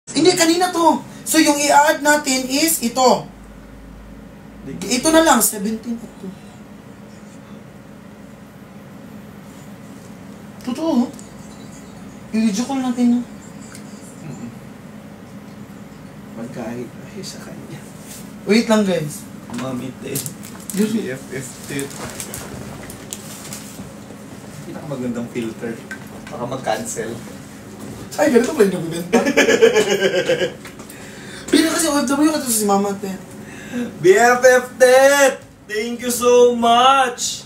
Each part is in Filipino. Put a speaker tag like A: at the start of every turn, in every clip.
A: Hindi, kanina to. So, yung i-add natin is ito. Ito na lang, 17 at 2. Totoo. I-video call natin yun.
B: Magkahit ay sa kanya.
A: Wait lang, guys.
B: Mamit eh. BFF tip. Pinakamagandang filter. Baka mag-cancel.
A: Ay, ganito pala yung nabibenta. Pina kasi OFW ka si Mama Tet.
B: BFF Tet! Thank you so much!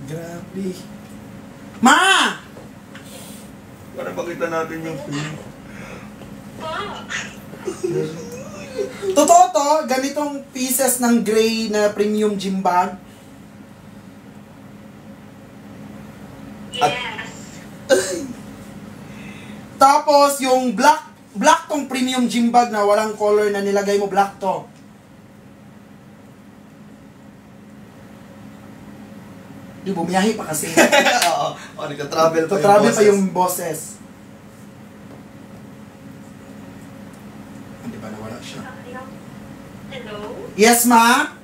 B: Grabe.
A: Ma!
B: Para makita natin yung film.
A: Totoo to, ganitong pieces ng gray na premium gym bag.
C: Yes.
A: Tapos yung black tong premium gym bag na walang color na nilagay mo, black to. Di, bumiyahe pa kasi.
B: Oo. O, nagka-travel pa
A: Travel pa
B: boses.
A: yung boses. Hindi ba nawala siya?
C: Hello?
A: Yes, ma?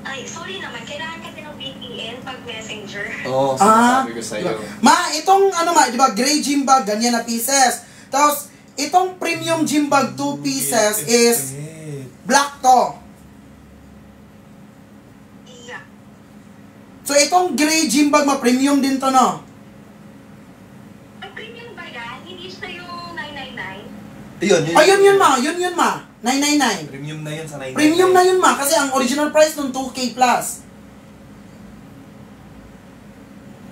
C: Ay, sorry naman. Kailangan kasi ng VPN pag messenger.
B: Oo, sinasabi ko sa'yo.
A: Ma, itong ano ma, di ba, gray gym bag, ganyan na pieces. Tapos, itong premium gym bag, 2 pieces is black to.
C: Yeah.
A: So, itong gray gym bag, ma, premium din to, no?
C: Ang premium ba yan? Hindi siya yung 999?
B: Yun,
A: Ayun yun, ma. Yun, ma. 999.
B: Premium na yun sa 999.
A: Premium na yun, ma. Kasi ang original price nung 2K plus.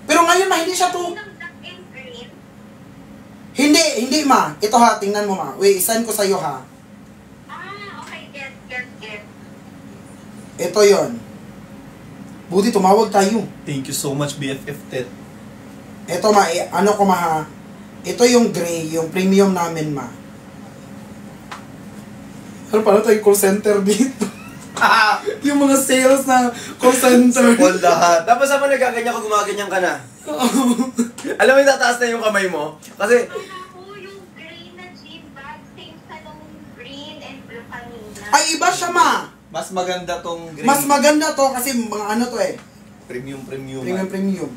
A: Pero ngayon, ma, hindi siya 2...
C: Ng black and green?
A: Hindi, ma. Ito ha, tingnan mo, ma. Wait, send ko sa'yo, ha.
C: Okay. Get.
A: Ito yon. Buti, tumawag tayo.
B: Thank you so much, BFF Tet.
A: Ito, ma. Ano ko, ma, ha. Ito yung gray, yung premium namin, ma. Ano pala tayo call center dito? Yung mga sales na call center.
B: All lahat. Tapos naman nagkaganyan ka, gumaganyan ka na. Alam mo yung tataas na yung kamay mo? Kasi,
C: Kala ko yung gray na gym bag, same sa nung green and blue kanina.
A: Ay, iba siya, ma.
B: mas maganda tong green.
A: Mas maganda to kasi mga ano to eh.
B: Premium.
A: Premium.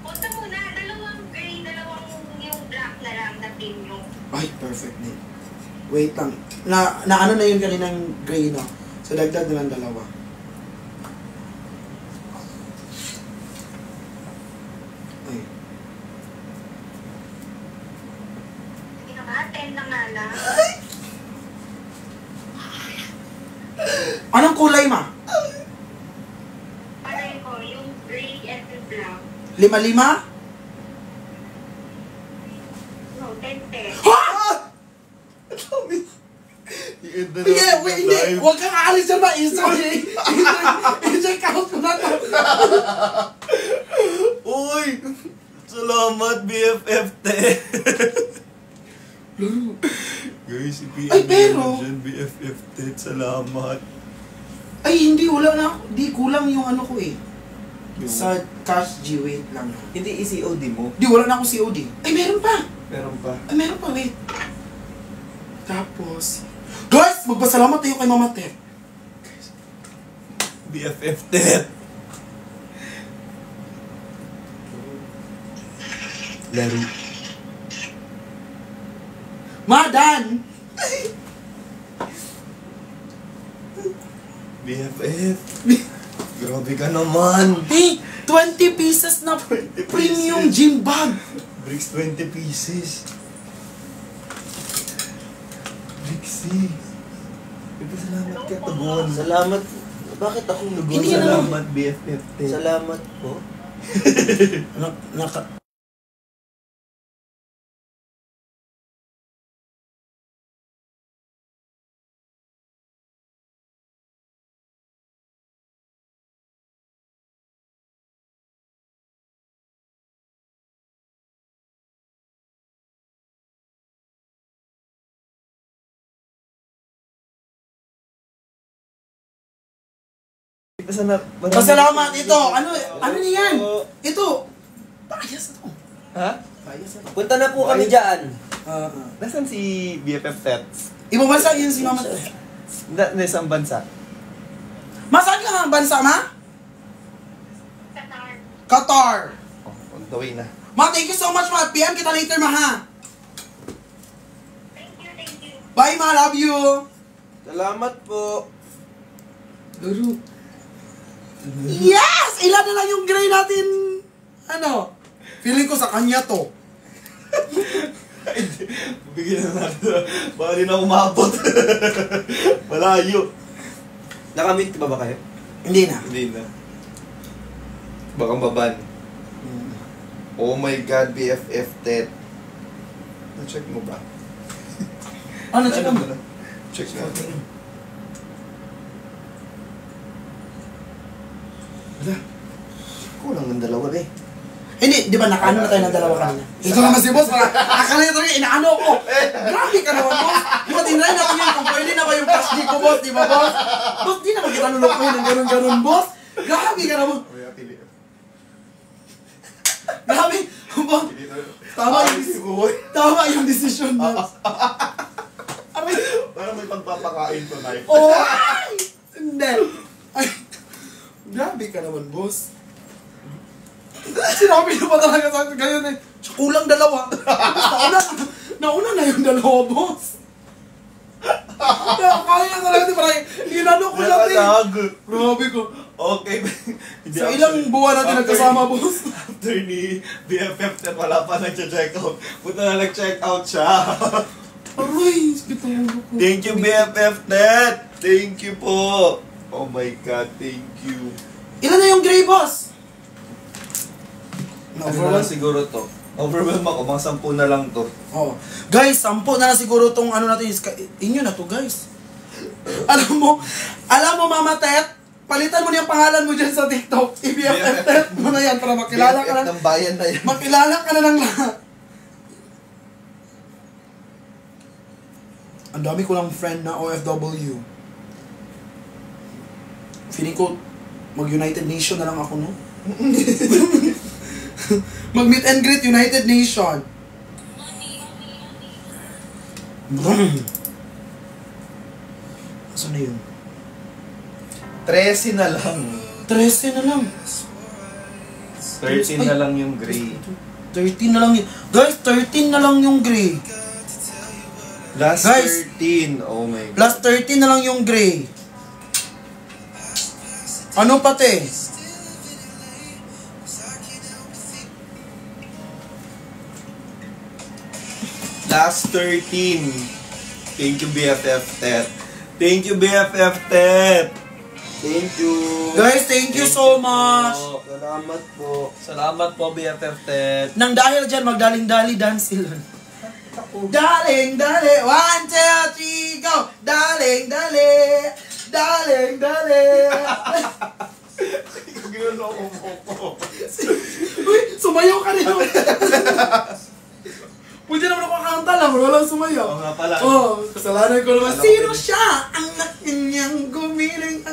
C: Punta muna, dalawang gray, dalawang yung black na lang na premium.
A: Ay, perfect din. Wait lang. Na ano na yun kaninang gray, no? So, dagdag na lang dalawa. Ay.
C: Hindi na ba? 10 na nga lang.
A: Anong kulay, ma?
C: Pareho, yung gray and yung black.
A: 5-5?
C: No, 10-10.
A: Ha?
B: I-end na
A: Yeah, wait, hindi. Huwag kang aalis dyan, ma. I-check out mo na to.
B: Uy! Salamat, BFF Tet. Guys, i-PM
A: Ay, pero-
B: dyan, BFF Tet. Salamat.
A: Ay, hindi. Wala na ako. Di, kulang yung ano ko eh. Sa cash G, wait lang.
B: Hindi i-COD mo.
A: Di, wala na akong COD. Ay, meron pa.
B: Meron pa.
A: Ay, meron pa, wait. Tapos... Guys, magpasalamat tayo kay Mama Tet.
B: BFF Tet. Laro.
A: Madan!
B: BFF. Grabe ka naman.
A: Hey, 20 pieces na premium gym bag.
B: Bricks 20 pieces. Brixie. Salamat ka, Tugon.
D: Salamat. Bakit ako
B: Tugon,
A: Hindi ka naman-
B: salamat, BFF Tet.
D: Salamat po.
A: Naka... Pasalamat ito. Ano niyan? Ito. Parehas ito.
E: Ha?
D: Punta na po kami dyan.
E: Nasaan si BFF Tets?
A: Ibang bansa yun si Mama.
E: Nasaan bansa?
A: Ma, saan ka nga bansa, Ma?
C: Qatar.
A: Qatar.
E: Oh, on the way na.
A: Ma, thank you so much, Ma. PM kita later, Ma, ha?
C: Thank you.
A: Bye, Ma. Love you.
B: Salamat po.
A: Laro. Yes! Ilan na lang yung gray natin. Ano? Feeling ko sa kanya to.
E: Bigyan na natin. Baka rin ako umabot. Malayo.
B: Nakamit ba kayo?
A: Hindi na.
E: Hindi na. Baka maban. Oh my God, BFF Ted. Na-check mo ba?
A: Ano, check mo?
E: Check natin. Wala. Kulang ng dalawa eh.
A: Hindi, di ba nakaano na tayo ng dalawa kanina? Ito naman si boss, akala niya talaga, inaano ko. Grabe ka naman, boss. Di ba tinry natin yun kung pwede na ba yung cash di ko, boss, di ba, boss? Boss, di naman kita nulukuhin ng ganun-ganun, boss. Grabe ka naman. Grabe, boss. Tama yung desisyon, boss. Aray.
E: Parang may pagpapakain to, knife.
A: Oh! Hindi. Ay, grabe ka naman, boss. Sinabi niyo pa talaga sa akin ganyan eh. Kulang dalawa. Nauna na yung dalawa, boss. Kaya talaga, di ba? Inano ko natin. Grabe ko.
E: Okay.
A: Sa ilang buwan natin nagkasama, boss.
E: After ni BFF Ted, wala pa nag-check out. Punta na nag-check out siya.
A: Aray, bitaw ko.
E: Thank you, BFF Ted. Thank you po. Oh my God, thank you.
A: Ilan na yung gray, boss?
E: Ano na lang siguro to? Overwhelm ako, mga 10 na lang to.
A: Oh. Guys, 10 na lang siguro tong ano natin. Inyo na to, guys. Alam mo, Mama Tet, palitan mo na yung pangalan mo dyan sa TikTok. IBFF Tet mo na yan para makilala ka na.
E: ng bayan na yan.
A: Makilala ka na ng lahat. Ang dami ko lang friend na OFW. Feeling ko, mag-United Nation na lang ako, no? Mag-meet and greet United Nation. Saan na yun?
E: 13 na lang.
A: 13 na lang.
E: 13 na lang yung gray.
A: 13 na lang yun. Guys, 13 na lang yung gray.
E: Last
A: Guys.
E: 13. Oh my God.
A: Last 13 na lang yung gray. Ano pati?
E: Last 13. Thank you, BFF Ted. Thank you, BFF Ted.
B: Thank you.
A: Guys, thank you so much.
B: Salamat po.
E: Salamat po, BFF Ted.
A: Nang dahil dyan, magdaling-dali dance sila. Daling-dali. 1, 2, 3, go! Daling-dali. Daling-dali.
E: Ginuloko mo.
A: Uy, sumayaw ka rin. Pwede naman ako kakanta lang, walang sumayaw.
E: Oo nga pala.
A: Oh, kasalanan ko naman.
E: Alam ko
A: Sino
E: din.
A: siya? Ang kanyang gumiling.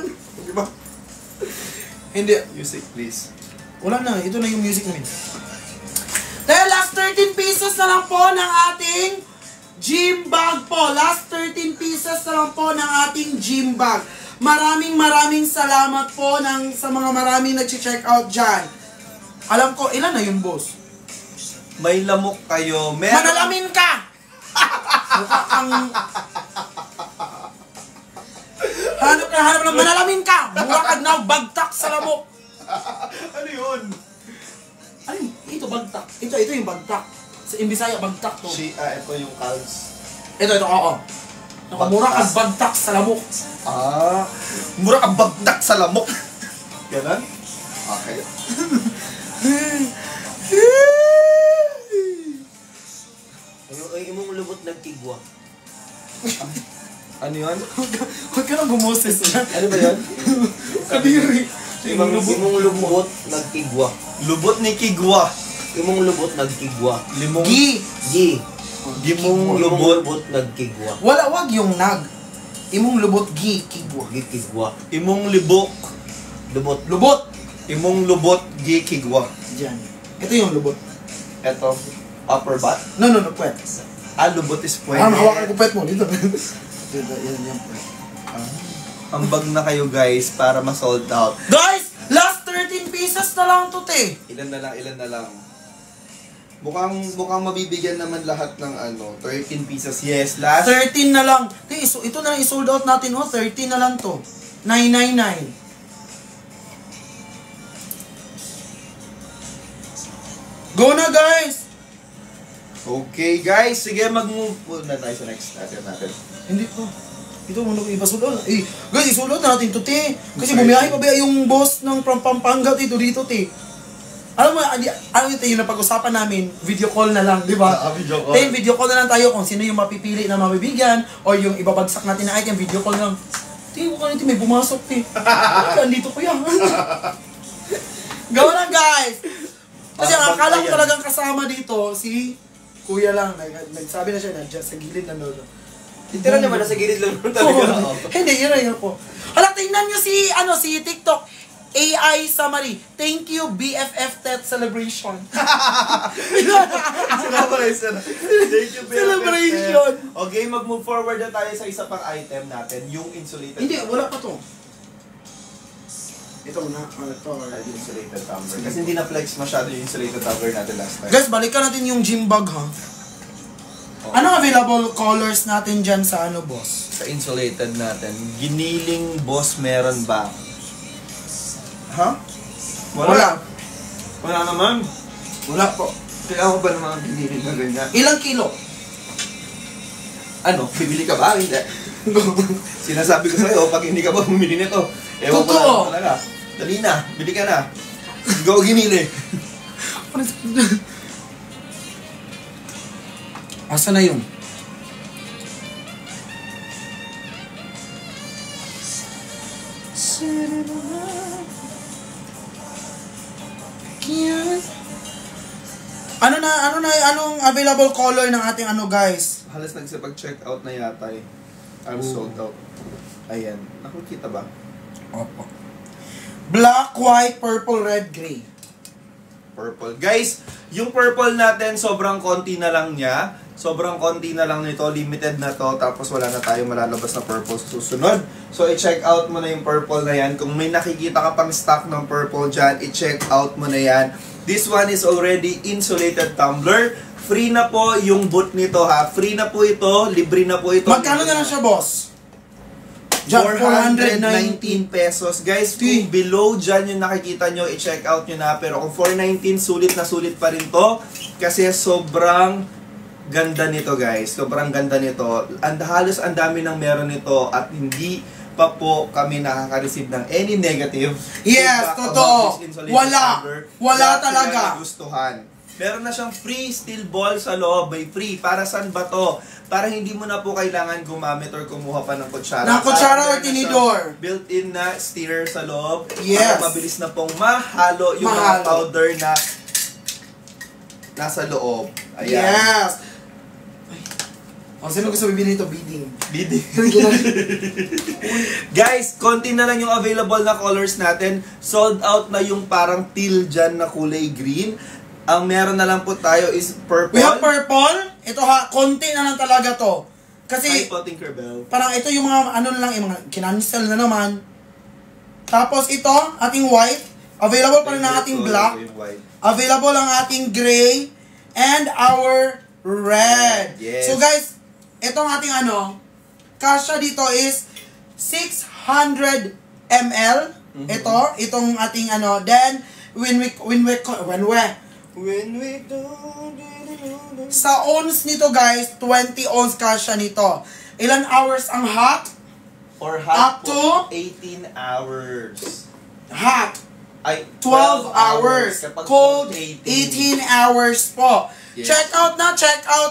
E: Di ba?
A: Hindi.
E: Music, please.
A: Wala na, ito na yung music namin. Dahil last 13 pieces na lang po ng ating gym bag po. Last 13 pieces na lang po ng ating gym bag. Maraming salamat po sa mga maraming nag-check out dyan. Alam ko, ilan na yung boss?
E: May lamok kayo.
A: Manalamin ka! Mukha kang... Hanap lang, manalamin ka! Mukha kang nagbagtak sa lamok.
E: Ano yun?
A: Ay, ito bagtak. Ito yung bagtak. Sa Imbisaya, bagtak to.
E: Ito yung calves.
A: Ito, oo. Mura kang bagtak sa lamok.
E: Mura kang bagdak sa lamok. Ganon? Okay.
D: Ay, imong lubot nagkigwa.
E: Ano yun?
A: Huwag ka nang bumoses na.
D: Ano ba yun?
A: Kadiri.
D: Imong lubot nagkigwa.
E: Lubot ni Kigwa.
D: Imong lubot nagkigwa.
E: Limong...
A: Gi.
D: Gi.
E: Gimong
D: Imong
E: lubot.
D: lubot nagkigwa.
A: Wag yung nag. Imong lubot gi, kigwa.
D: Gikigwa.
E: Imong libok.
D: Lubot.
A: Lubot.
E: Imong lubot gi Kigwa.
A: Diyan. Ito yung lubot.
E: Ito, upper butt.
A: No, puwet.
E: Lubot is pwede.
A: Hawakan ko puwet mo. Dito. Dito, yan puwet.
E: Ambag na kayo guys para ma-sold out.
A: Guys, last 13 pieces na lang to, te.
E: Ilan na lang. Mukhang mabibigyan naman lahat ng 13 pieces. Yes, last.
A: 13 na lang. Te, ito na lang i-sold out natin, 13 na lang to. 999. Go na, guys!
E: Okay guys, sige mag-move na tayo sa next natin.
A: Hindi po. Ito, ano iba sold out? Guys, i-sold out natin to, te. Kasi bumiyahe pa ba yung boss ng Pampanga dito, te. Alam mo, ito yung napag-usapan namin, video call na lang, di ba?
E: Video call.
A: Then, video call na lang tayo kung sino yung mapipili na mabibigyan or yung ibabagsak natin na item, video call lang. Tingin ko kanito, may pumasok, te. Andito ko yan. Gawa lang, guys! Kasi akala ko talagang kasama dito, si Kuya lang. Nagsabi na siya, nandiyan sa gilid na lolo.
B: Titira naman, nasa gilid lang naman talaga.
A: Hindi, yun po. Hala, tingnan nyo si TikTok. AI summary. Thank you, BFF Tet Celebration.
E: Thank you,
A: Celebration.
E: Okay, mag-move forward na tayo sa isa pang item natin, yung insulated.
A: Hindi, wala pa to. Ito na.
E: Yung insulated tumbler. Kasi hindi na-flex masyado yung insulated tumbler natin last time.
A: Guys, balikan natin yung gym bag, ha? Anong available colors natin dyan sa boss?
E: Sa insulated natin, giniling boss meron ba? Ha?
A: Wala.
E: Wala naman.
A: Wala po.
E: Kailangan ko ba ng mga giniling na ganyan?
A: Ilang kilo?
E: Ano? Bibili ka ba? Hindi. Sinasabi ko sa'yo, pag hindi ka ba bumili nito, ewan ko
A: Totoo.
E: na talaga. Dali na, bili ka na. Go ginili.
A: Asa na yun? Anong available color ng ating guys?
E: Halos nagsipag-check out na yata eh. I'm sold out. Ayan. Nakikita ba?
A: Opo. Black, white, purple, red, gray.
E: Purple. Guys, yung purple natin, sobrang konti na lang niya. Sobrang konti na lang nito. Limited na to. Tapos wala na tayong malalabas na purple sa susunod. So, i-check out mo na yung purple na yan. Kung may nakikita ka pang stock ng purple dyan, i-check out mo na yan. This one is already insulated tumbler. Free na po yung boot nito, ha. Free na po ito. Libre na po ito.
A: Magkano na lang siya, boss?
E: 419 pesos. Guys, kung below dyan yung nakikita nyo, i-check out nyo na. Pero kung 419, sulit na sulit pa rin to. Kasi sobrang ganda nito, guys. Sobrang ganda nito. Halos ang dami ng meron nito at hindi pa po kami nakaka-receive ng any negative
A: Yes,
E: feedback
A: totoo.
E: about this insulated
A: Wala.
E: tumbler.
A: Wala
E: Lahat
A: talaga.
E: sila nagustuhan. Meron na siyang free steel ball sa loob by free. Para saan ba to? Para hindi mo na po kailangan gumamit or kumuha pa ng kutsara.
A: Na kutsara or
E: Meron na
A: tinidor.
E: siyang built-in na stirrer sa loob.
A: Yes.
E: Para mabilis na pong mahalo yung mga powder na nasa loob. Ayan.
A: Yes. Sino gusto bibili nito? Bidding.
E: Guys, konti na lang yung available na colors natin. Sold out na yung parang teal dyan na kulay green. Ang meron na lang po tayo is purple.
A: We have purple. Ito konti na lang talaga to. Kasi,
E: Hi po, Tinkerbell.
A: parang ito yung mga, yung mga kinancel na naman. Tapos ito, ating white. Available pa rin ang ating black. Available ang ating gray. And our red.
E: Yes.
A: So guys, itong ating kasya dito is 600 ml. Itong ating Then, when we sa ounce nito guys, 20 ounce kasya nito. Ilan hours ang hot?
E: Or hot
A: Up
E: po,
A: to
E: 18 hours.
A: Hot,
E: Ay,
A: 12 hours.
E: Kapag
A: Cold,
E: 18.
A: 18 hours po.
E: Yes.
A: Check out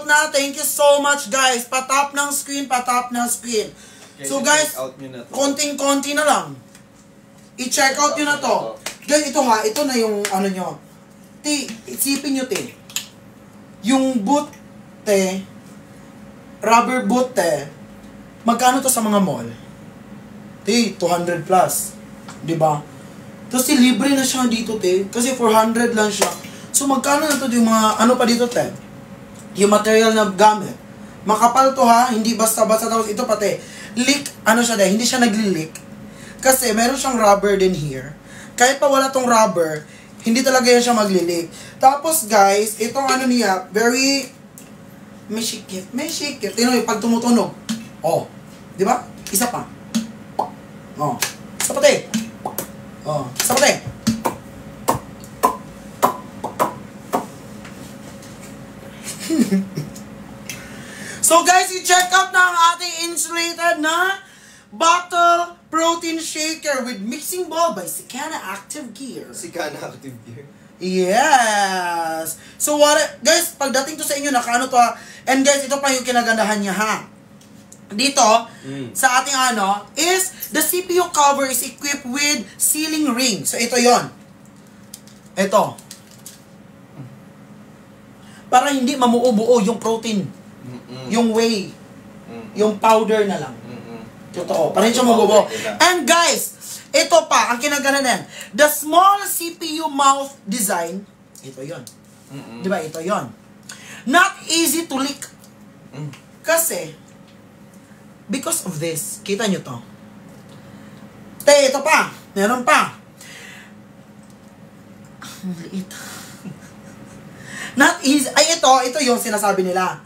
A: na. Thank you so much, guys. Patap ng screen. So, guys,
E: check out nyo na to.
A: konting-konti na lang. I-check out nyo na to. Guys, ito na yung nyo. Isipin nyo, yung boot, rubber boot, magkano to sa mga mall? 200 plus. Diba? Tapos libre na siya dito, kasi 400 lang siya. So magkano na to yung mga, ano pa dito, Ted? Yung material na gamit. Makapal to ha, hindi basta-basta. Tapos ito pati, leak, ano siya dahil, hindi siya nagli-leak. Kasi meron siyang rubber din here. Kahit pa wala tong rubber, hindi talaga yan siya magli-leak. Tapos guys, itong ano niya, very, may shikit. Tingnan mo, pag tumutunog. Oh, di ba? Isa pa. Oh, isa pati. Oh, isa pati. So guys, i-check out na ang ating insulated na bottle protein shaker with mixing bowl by Sikana Active Gear.
B: Sikana Active Gear.
A: Yes! So what, guys, pagdating to sa inyo, nakaano to ha. And guys, ito pa yung kinagandahan niya ha. Dito, sa ating ano, is the CPU cover is equipped with sealing ring. So ito yon. Ito. Para hindi mamuo-buo yung protein. Yung whey. Yung powder na lang. Totoo. Para hindi siya mabuo. And guys, ito pa, ang kinaganahan. The small CPU mouth design, ito yon. Diba? Ito yon. Not easy to leak. Kasi, because of this, kita nyo to. Ito pa. Meron pa. Ang liit. Not easy. Ay, ito yung sinasabi nila.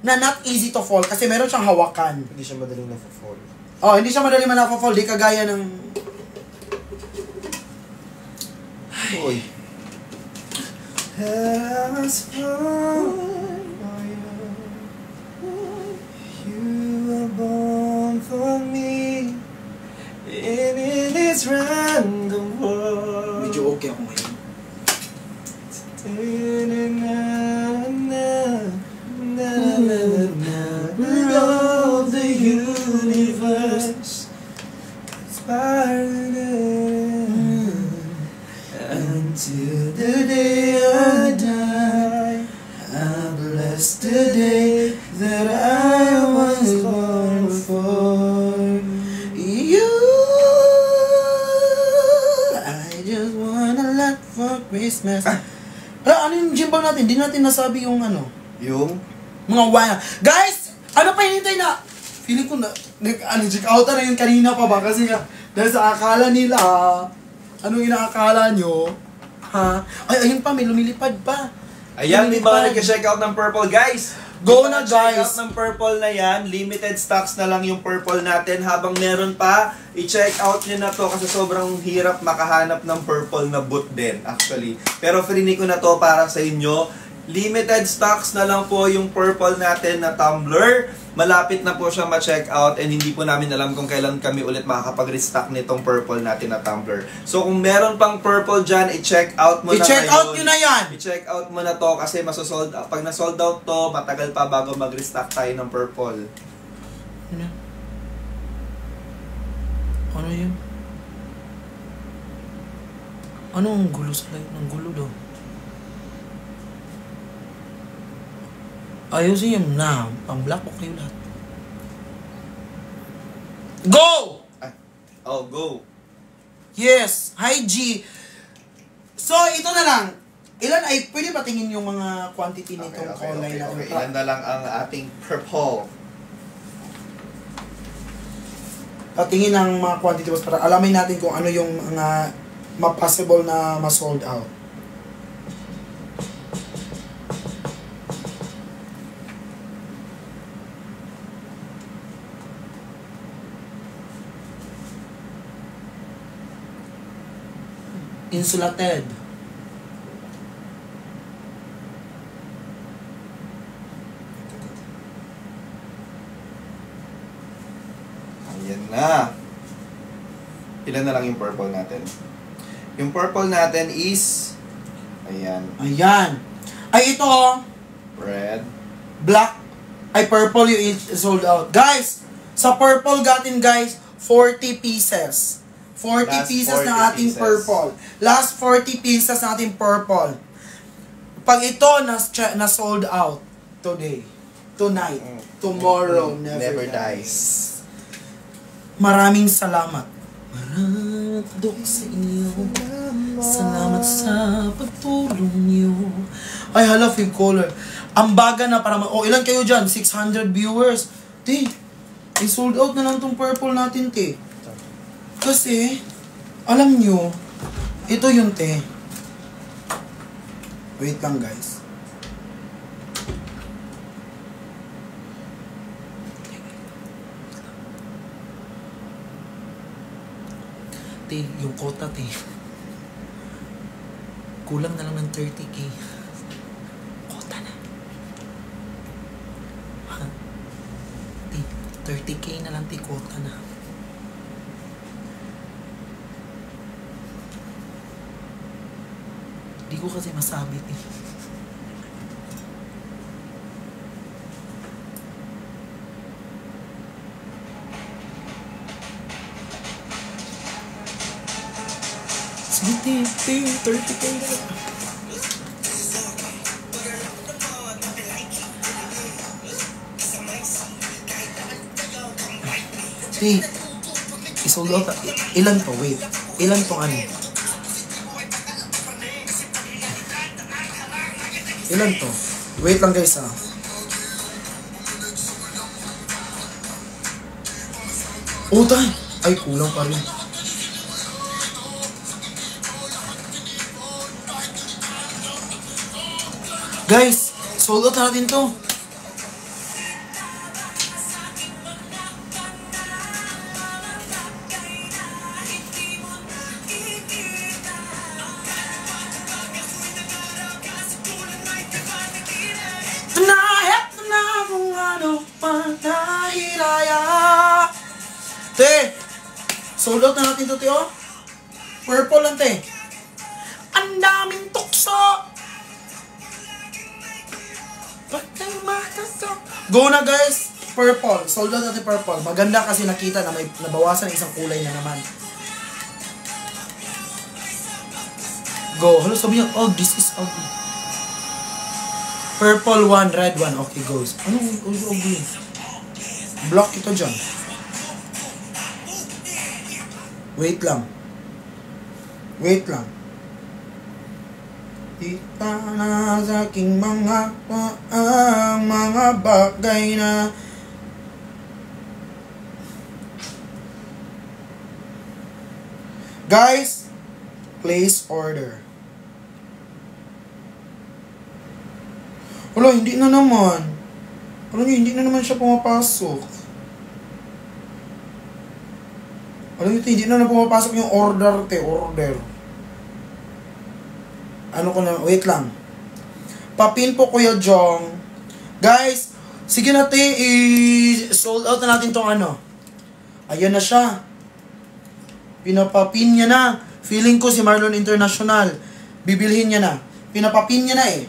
A: Na not easy to fall kasi meron siyang hawakan.
B: Hindi siya madaling na-fall.
A: Oh, hindi siya madaling na-fall. Di kagaya ng...
B: Uy. You were born for me, and in this random world.
A: Medyo okay ako ngayon.
B: Of the universe, until the day I die, I bless the day that I was born for you.
A: I just wanna let for Christmas. Ano yung gimbal natin? Hindi natin nasabi yung ano.
B: Yung?
A: Mga wine. Guys! Ano pa hinintay na? Feeling ko na, check out na yun kanina pa ba? Kasi nga, dahil sa akala nila, anong inaakala nyo? Ha? Ay, ayun pa, may lumilipad pa.
E: Ayan, di ba nag-check out ng purple, guys?
A: Go na,
E: Check
A: guys!
E: out ng purple na yan. Limited stocks na lang yung purple natin. Habang meron pa, i-check out nyo na to kasi sobrang hirap makahanap ng purple na boot din, actually. Pero free ko na to para sa inyo. Limited stocks na lang po yung purple natin na tumbler. Malapit na po siya ma-check out and hindi po namin alam kung kailan kami ulit makakapag-restock nitong purple natin na tumbler. So kung meron pang purple dyan, i-check out mo na
A: I-check out nyo na yan!
E: I-check out mo na to kasi masosold out. Pag na-sold out to, matagal pa bago mag-restock tayo ng purple.
A: Ano? Ano yun? Anong gulo sa light ng gulo daw? Ayusin yung na, pang-black o kayo lahat. Go!
E: Oh, go!
A: Yes! Hi, G! So, ito na lang. Ilan ay, pwede ba tingin yung mga quantity nitong kulay na
E: okay. Ilan na lang ang ating purple.
A: Patingin ang mga quantity was para alamin natin kung ano yung mga ma-possible na ma-sold out. Insulated.
E: Ayan na. Ilan na lang yung purple natin? Yung purple natin is... Ayan.
A: Ayan. Ay, ito.
E: Red.
A: Black. Ay, purple yung sold out. Guys, sa purple gatin, guys, 40 pieces. 40
E: Last
A: pieces
E: 40
A: ng ating
E: pieces.
A: purple. Last 40 pieces ng ating purple. Pag ito na sold out today, tonight, tomorrow, never dies. Maraming salamat. Maratadok sa inyo. Salamat sa pagtulong niyo. Ay, hala, fib color. Ang baga na para oh, ilan kayo dyan? 600 viewers. Te, i-sold out na lang tong purple natin, te. Kasi, alam nyo, ito yung te. Wait lang, guys. Te, yung quota, te. Kulang na lang ng 30k. Quota na. Ha? Te, 30k na lang, te, quota na. Di ko kasi masabi, te. Sige, te, 30k na. Te, isold out. Ilan to? Wait. Ilan tong ano? Ilan to? Wait lang, guys, ah. Oh, tay! Ay, kulang pa rin. Guys, sold out natin to. Te, sold out na natin to, te, oh. Purple lang, te. Ang daming tukso. Go na, guys. Purple. Sold out natin purple. Maganda kasi nakita na may nabawasan isang kulay na naman. Go. Hello, sabi niya, oh, this is ugly. Purple 1, red 1. Okay, goes. Anong ugly? Block ito dyan. Wait lang. Wait lang. Kita na sa aking mga paang mga bagay na guys, place order. Wala, hindi na naman. Alam niyo, hindi na naman siya pumapasok. Alam niyo, hindi na pumapasok yung order, te. Order. Ano ko na, wait lang. Papin po, Kuya Jong. Guys, sige na, te. I-sold out na natin tong ano. Ayan na siya. Pinapapin niya na. Feeling ko si Marlon International. Bibilhin niya na. Pinapapin niya na eh.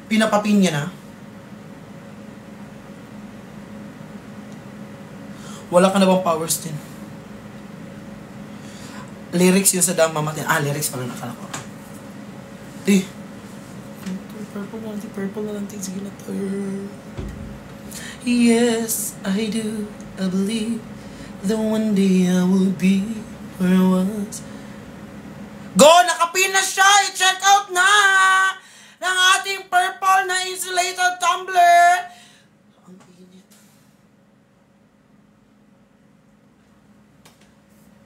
A: Pinapapin niya na. Wala ka na bang powers din? Lyrics yun sa Dama Matin. Ah, lyrics pala nakala ko. Di. Purple na lang. Sige na to. Yes, I do. I believe that one day I will be where I was. Go! Nakapin na siya! I-check out na! Ng ating purple na insulated tumbler. Ang init.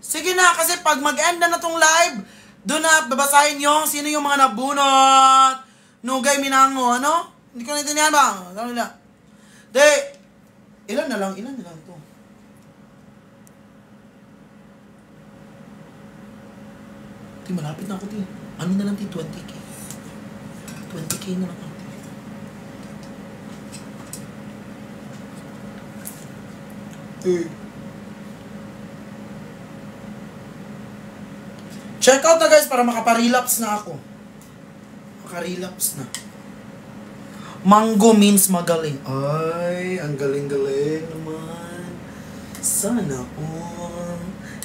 A: Sige na, kasi pag mag-end na tong live, doon na babasahin yung sino yung mga nabunot. Nugay Minango, ano? Hindi ko naintindihan ba? Ano nila? De, ilan na lang to. Di, malapit na ako, di. Ano na lang, di, 20k. 20k na lang ako. Check out na, guys, para makapa-relapse na ako. Maka-relapse na. Mango means magaling. Ay, ang galing-galing naman. Sana all.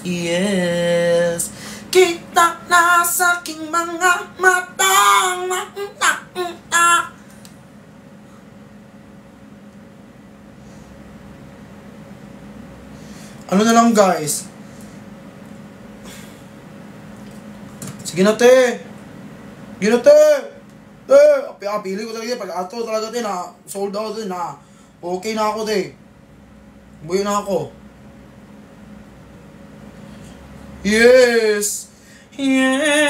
A: Yes. Kita na sa aking mga matang. Ano na lang, guys? Sige na, te. Sige na, te. Te, pili ko talaga yun. Pag ato talaga, te, na sold out din, na okay na ako, te. Buhay na ako. Yes. Yes.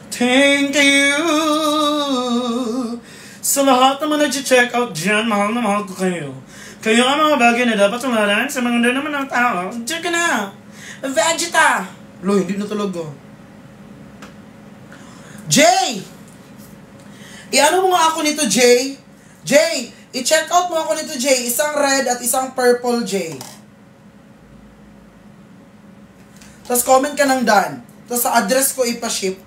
A: Thank you. Sa lahat naman nag-check out dyan, mahal na mahal ko kayo. Kayo ang mga bagay na dapat tularan sa mga naman ng tao. Diyan ka na. Vegeta. Lo, hindi na talaga. Jay! I-ano mo nga ako nito, Jay? Jay, i-check out mo ako nito, Jay. Isang red at isang purple, Jay. Tapos comment ka ng Dan. Tapos sa address ko ipa-ship.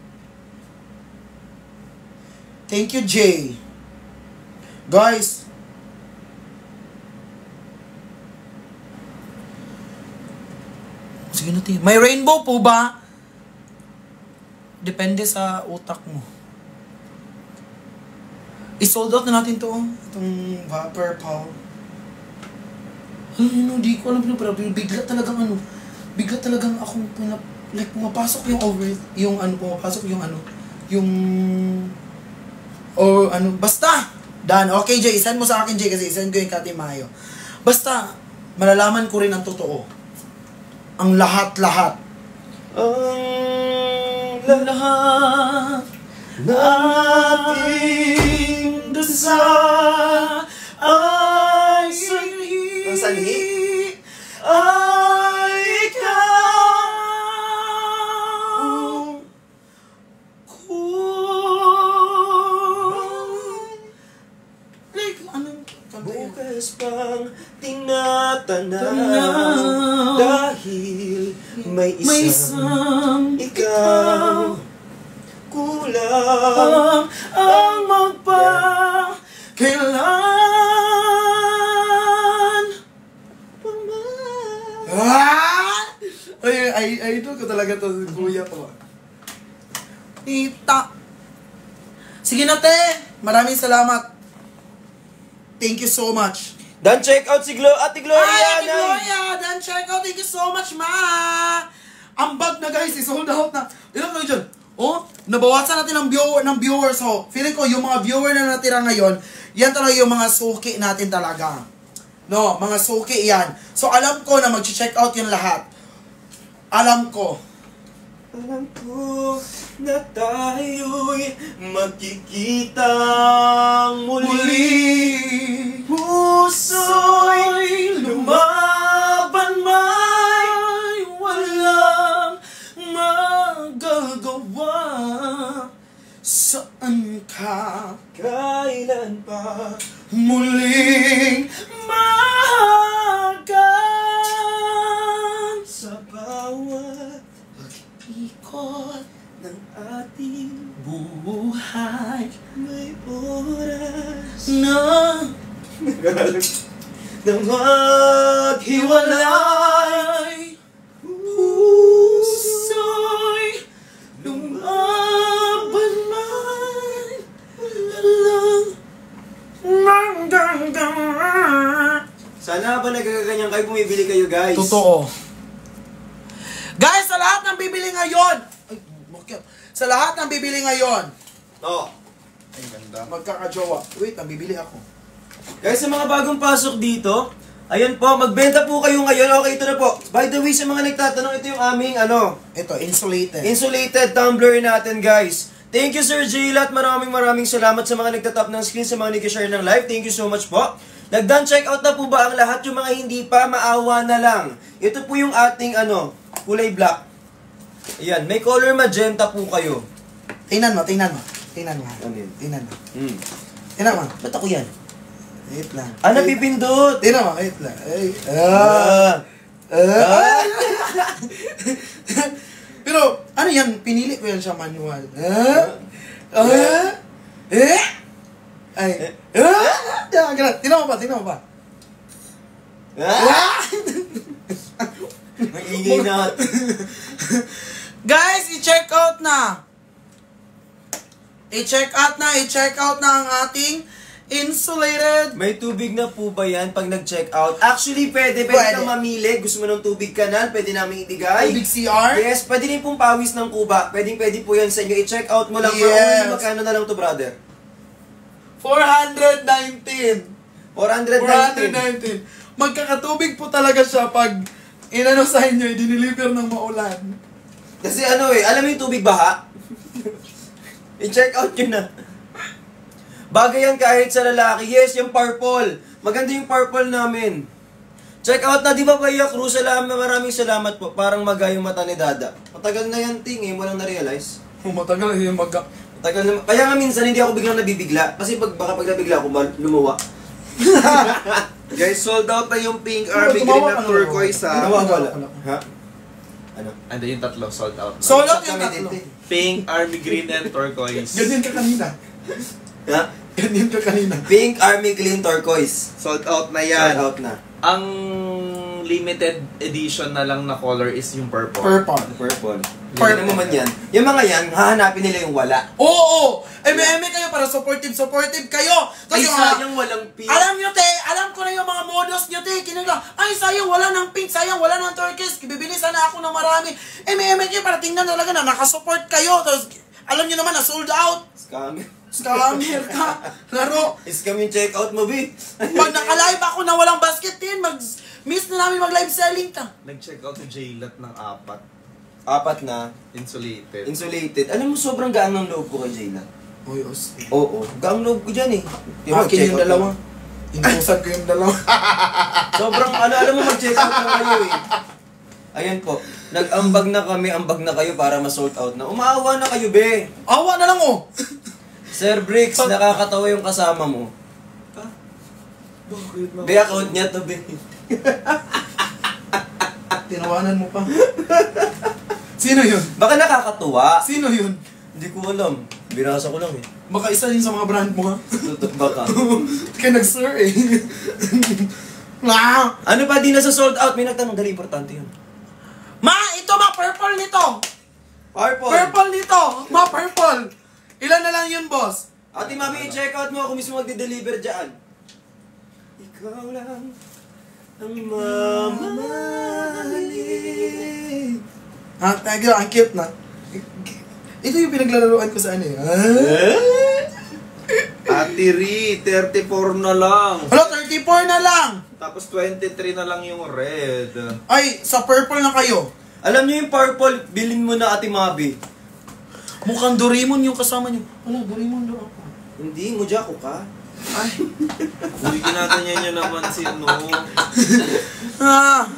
A: Thank you, Jay. Guys. Sige natin. May rainbow po ba? Depende sa utak mo. I-sold out na natin to. Itong purple. Ay, no, di ko alam. Pero bigla talagang ano. Bigla talagang akong like pumapasok yung pumapasok yung or ano, basta! Dan, okay Jay, send mo sa akin Jay kasi send ko yung Kati Mayo. Basta, malalaman ko rin ang totoo. Ang lahat-lahat. Ang lahat ating dasal ay
B: Ang sanhi?
A: ay ikaw.
B: Bukas pang tinatanaw dahil may isang ikaw kulang
A: ang magpakailan. Ay, idol ko talaga to, kuya ko. Tita. Sige na, te. Maraming salamat. Thank you so much.
B: Dan check out si Ate Gloria.
A: Ay, Ate Gloria! Dan check out. Thank you so much, ma! Ang bag na guys, sold out na. Ilan kayo dyan? Oh, nabawasan natin ng viewers. So, feeling ko yung mga viewer na natira ngayon, yan talaga yung mga suki natin talaga. No, mga suki yan. So, alam ko na mag-check out yung lahat. Alam ko.
B: Alam ko na tayo'y magkikita muli.
A: Puso'y lumaban, may walang magagawa. Saan ka
B: Kailan pa
A: muling mahagan
B: sa bawat
A: ikot
B: ng ating
A: buhay
B: may oras
A: na
B: na maghiwalay.
A: puso'y lumaban, may walang magagawa.
B: Sana ba nagkaganyan kayo, bumibili kayo guys?
A: Totoo. Guys, sa lahat ng bibili ngayon, ay, bakit? Sa lahat ng bibili ngayon,
B: Oo.
E: Ay, ganda.
A: magkakajowa. Wait, ang bibili ako.
B: Guys, sa mga bagong pasok dito, ayan po, magbenta po kayo ngayon. Okay, ito na po. By the way, sa mga nagtatanong, ito yung aming
A: Ito, insulated.
B: insulated tumbler natin, guys. Thank you, Sir Jilat. Maraming salamat sa mga nagtatap ng screen, sa mga nag-share ng live. Thank you so much po. Nag-done check out na po ba ang lahat? Yung mga hindi pa, maawa na lang. Ito po yung ating kulay black. Ayan, may color magenta po kayo.
A: Tingnan mo. Tingnan mo.
B: Ano yun?
A: Tingnan mo.
B: Tingnan mo. Ba't ako yan?
A: Wait lang.
B: Napipindot.
A: Tingnan mo. Wait lang. Ay. Pero, ano yan? Pinili ko yan siya manual. Ay. Tingnan mo ba?
B: Maingay na.
A: Guys, i-check out na. I-check out na ang ating Insulated.
B: May tubig na po ba yan pag nag-check out? Actually, pwede
A: Pwede.
B: kang mamili. Gusto mo ng tubig kanal, pwede namin itigay.
A: Tubig CR.
B: Yes, pwede rin pong pawis ng kuba. Pwede po yan sa inyo. I-check out mo lang.
A: Yes.
B: For only, magkano na lang to, brother?
A: 419.
B: 419.
A: 419. Magkakatubig po talaga siya pag inano sa inyo, diniliver ng maulan.
B: Kasi ano alam mo yung tubig baha? I-check out yun na. Bagay yan kahit sa lalaki. Yes, yung purple. Maganda yung purple namin. Check out na, di ba Kuya Cruz? Maraming salamat po. Parang maga yung mata ni Dada. Matagal na yan, ting eh. Walang na-realize.
A: Matagal yung
B: Matagal na. Kaya nga minsan hindi ako biglang nabibigla. Kasi baka pag nabigla ako, lumuwa.
E: Guys, sold out na yung pink army green na turquoise ha.
B: Nawawala. Ha? Ano?
E: Ando yung tatlo, sold out na.
A: Sold out
B: Kami
A: yung tatlo.
B: din.
E: Pink, army green, and turquoise.
A: Ganyan ka kanina.
B: Ha?
A: Ganyan ka kanina.
B: Pink Army Clean Turquoise.
E: Sold out na yan.
B: Sold out na.
E: Ang limited edition na lang na color is yung purple.
A: Purple.
B: Purple.
A: Purple.
B: Ano mo man yan? Yung mga yan, hahanapin nila yung wala.
A: Oo! Eme kayo para supportive kayo.
B: Ay,
A: Tapos yung
B: sayang walang pink.
A: alam nyo te, alam ko na yung mga models nyo te, kinila, ay sayang wala ng pink, sayang wala ng turquoise, bibili sana ako ng marami. Eme kayo para tingnan talaga na nakasupport kayo. Tapos alam nyo naman na sold out.
B: Scammer.
A: Scammer ka. Laro.
B: Scam yung check-out mo, B.
A: Pag naka-live ako na walang basket din, miss na namin mag-live selling ta.
E: Nag-check out yung J-Lot ng 4.
B: 4 na.
E: Insulated.
B: Insulated. Alam mo, sobrang gaan ng loob ko kay Jayla.
A: Uy, os.
B: Oo. Gaang loob ko dyan eh. Di ba,
A: Akin
B: check
A: yung
B: out
A: dalawa.
B: lang.
A: Inuusan ko yung dalawa.
B: Sobrang, alam mo, mag-check out na kayo eh. Ayan po. Nag-ambag na kami, ambag na kayo para ma-sold out na. Umaawa na kayo, be.
A: Awa na lang oh.
B: Sir Bricks, nakakatawa yung kasama mo.
E: Bakit?
B: Be, account niya to, be.
A: Tinawanan mo pa. Sino yun?
B: Baka nakakatuwa.
A: Sino yun?
B: Hindi ko alam. Binasa ko lang eh.
A: Baka isa yun sa mga brand mo ha?
B: Tutok baka.
A: Kaya nag-sir eh. Ma!
B: Ano pa, di na sa sold out? May nagtanong, dali, importante yun.
A: Ma! Ito ma! Purple nito!
B: Purple.
A: Purple nito! Ma! Purple! Ilan na lang yun, boss?
B: Ate Mami, i-check out mo ako mismo magde-deliver dyan. Ikaw lang ang mamahalin.
A: Ah, tagyo, ang cute na. Ito yung pinaglalaroan ko sa ano eh.
E: Ate Ri, 34 na lang.
A: Hello, 34 na lang!
E: Tapos 23 na lang yung red.
A: Ay, sa purple na kayo.
B: Alam niyo yung purple, bilhin mo na Ate Mabi.
A: Mukhang Doraemon yung kasama niyo. Wala, Doraemon daw ako.
B: Hindi, Mujako ka.
A: Ay.
E: Uy, kinaganyan nyo naman si no.
A: Ah.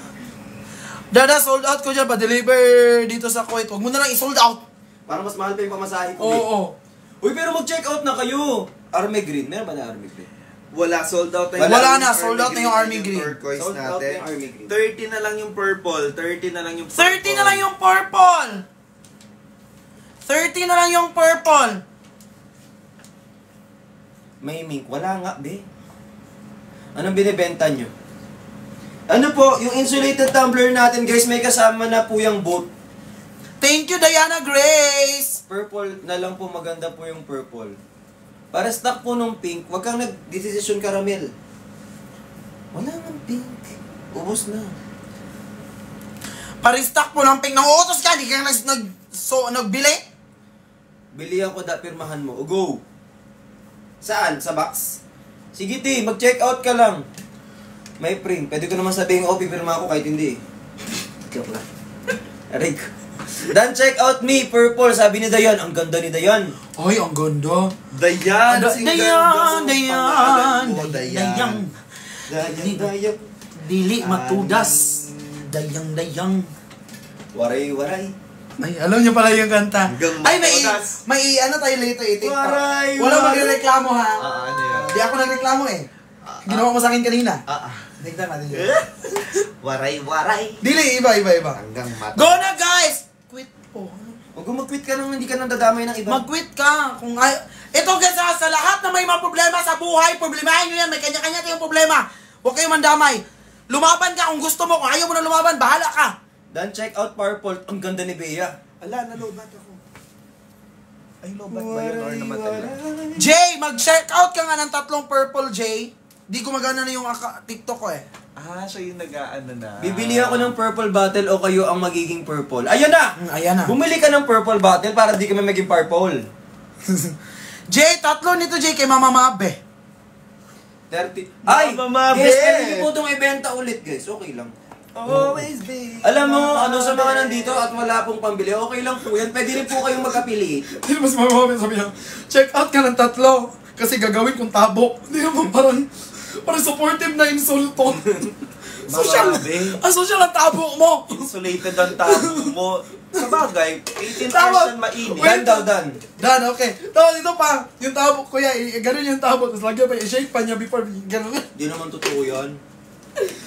A: Dada, sold out ko dyan. Pa-deliver dito sa Kuwait. Huwag mo na lang i-sold out.
B: Para mas mahal pa yung pamasahe ko.
A: Oo.
B: Uy, pero mag-check out na kayo. Army Green. Meron ba na Army Green?
E: Wala, sold out na
A: Wala na, sold out na yung army green.
E: Turquoise
B: Sold out na
E: natin.
B: yung army green.
E: 30 na lang yung purple. 30 na lang yung purple.
A: 30 na lang yung purple. 30 na lang yung purple.
B: May mink. Wala nga, be. Anong binibenta nyo? Ano po, yung insulated tumbler natin, guys, may kasama na po yung boat.
A: Thank you, Diana Grace.
B: Purple na lang po, maganda po yung purple. Para stock po nung pink, wag kang nag-decision caramel. Wala nang pink. Ubos na.
A: Paristock po ng pink. Nanguutos ka, di ka nagbili?
B: Bili ako pirmahan mo. O go. Saan? Sa box? Sige ti, mag-check out ka lang. May print. Pwede ko naman sabihin, pipirma ako kahit hindi. Joke lang. Aray ko. Dan check out me, purple. Sabi ni Dayan, ang ganda ni Dayan.
A: Ay, ang ganda.
E: Dayan!
A: Dayan, Dayan,
E: Dayan.
B: Dayan.
A: Dili matudas. Dayang.
B: Waray.
A: Ay, alam niyo pala yung kanta.
E: Hanggang
A: Ay,
E: matudas.
A: may ano tayo later, TikTok.
B: Waray.
A: Wala magreklamo ha.
E: Ano yan?
A: Di ako nagreklamo eh. Ginawa mo sa akin kanina.
E: Ah.
A: Tignan natin yun.
E: Waray.
A: Dili, iba.
E: Hanggang mata.
A: Go na guys! Quit po.
B: Huwag kung mag-quit ka nang hindi ka nang dadamay ng iba.
A: Mag-quit ka. Kung ay, ito guys sa lahat na may mga problema sa buhay, problemahin nyo yan. May kanya-kanya tayong problema. Huwag kayong mandamay. Lumaban ka kung gusto mo. Kung ayaw mo na lumaban, bahala ka.
B: Dan check out purple. Ang ganda ni Bea.
A: Ala, nalobat ako.
E: Ay, lobat ba yun or namatay na?
A: Jay, mag-check out ka nga ng 3 purple, Jay. Di gumagana na yung TikTok ko eh.
E: Ah, siya yung nag-aano na.
B: Bibili ako ng purple bottle o kayo ang magiging purple. Ayun na!
A: Ayan na.
B: Bumili ka ng purple bottle para di kami maging purple.
A: Jay, 3 nito, Jay, kay Mama Mabe.
B: 30. Ay!
E: Mama,
B: Guys,
E: be!
B: pwede niyo po itong ibenta ulit, guys. Okay lang.
E: Always be.
B: Alam mo, ano sa mga nandito at wala pong pambili, okay lang po yan. Pwede rin po kayong mag-affiliate.
A: Hindi mas Mama Mabe sabi niya, check out ka ng 3 kasi gagawin kong tabo. Hindi naman parang supportive na insulto. Social, social ang tabo mo.
E: Insulated ang tabo mo. Sa bagay, 18
A: Tama.
E: hours yan mainit.
B: Dan daw, Dan.
A: Dan, okay. Tapos ito pa, yung tabo, kuya, ganun yung tabo. Tapos lagyan pa, i-shake pa niya before, ganun.
B: Di naman totoo yan.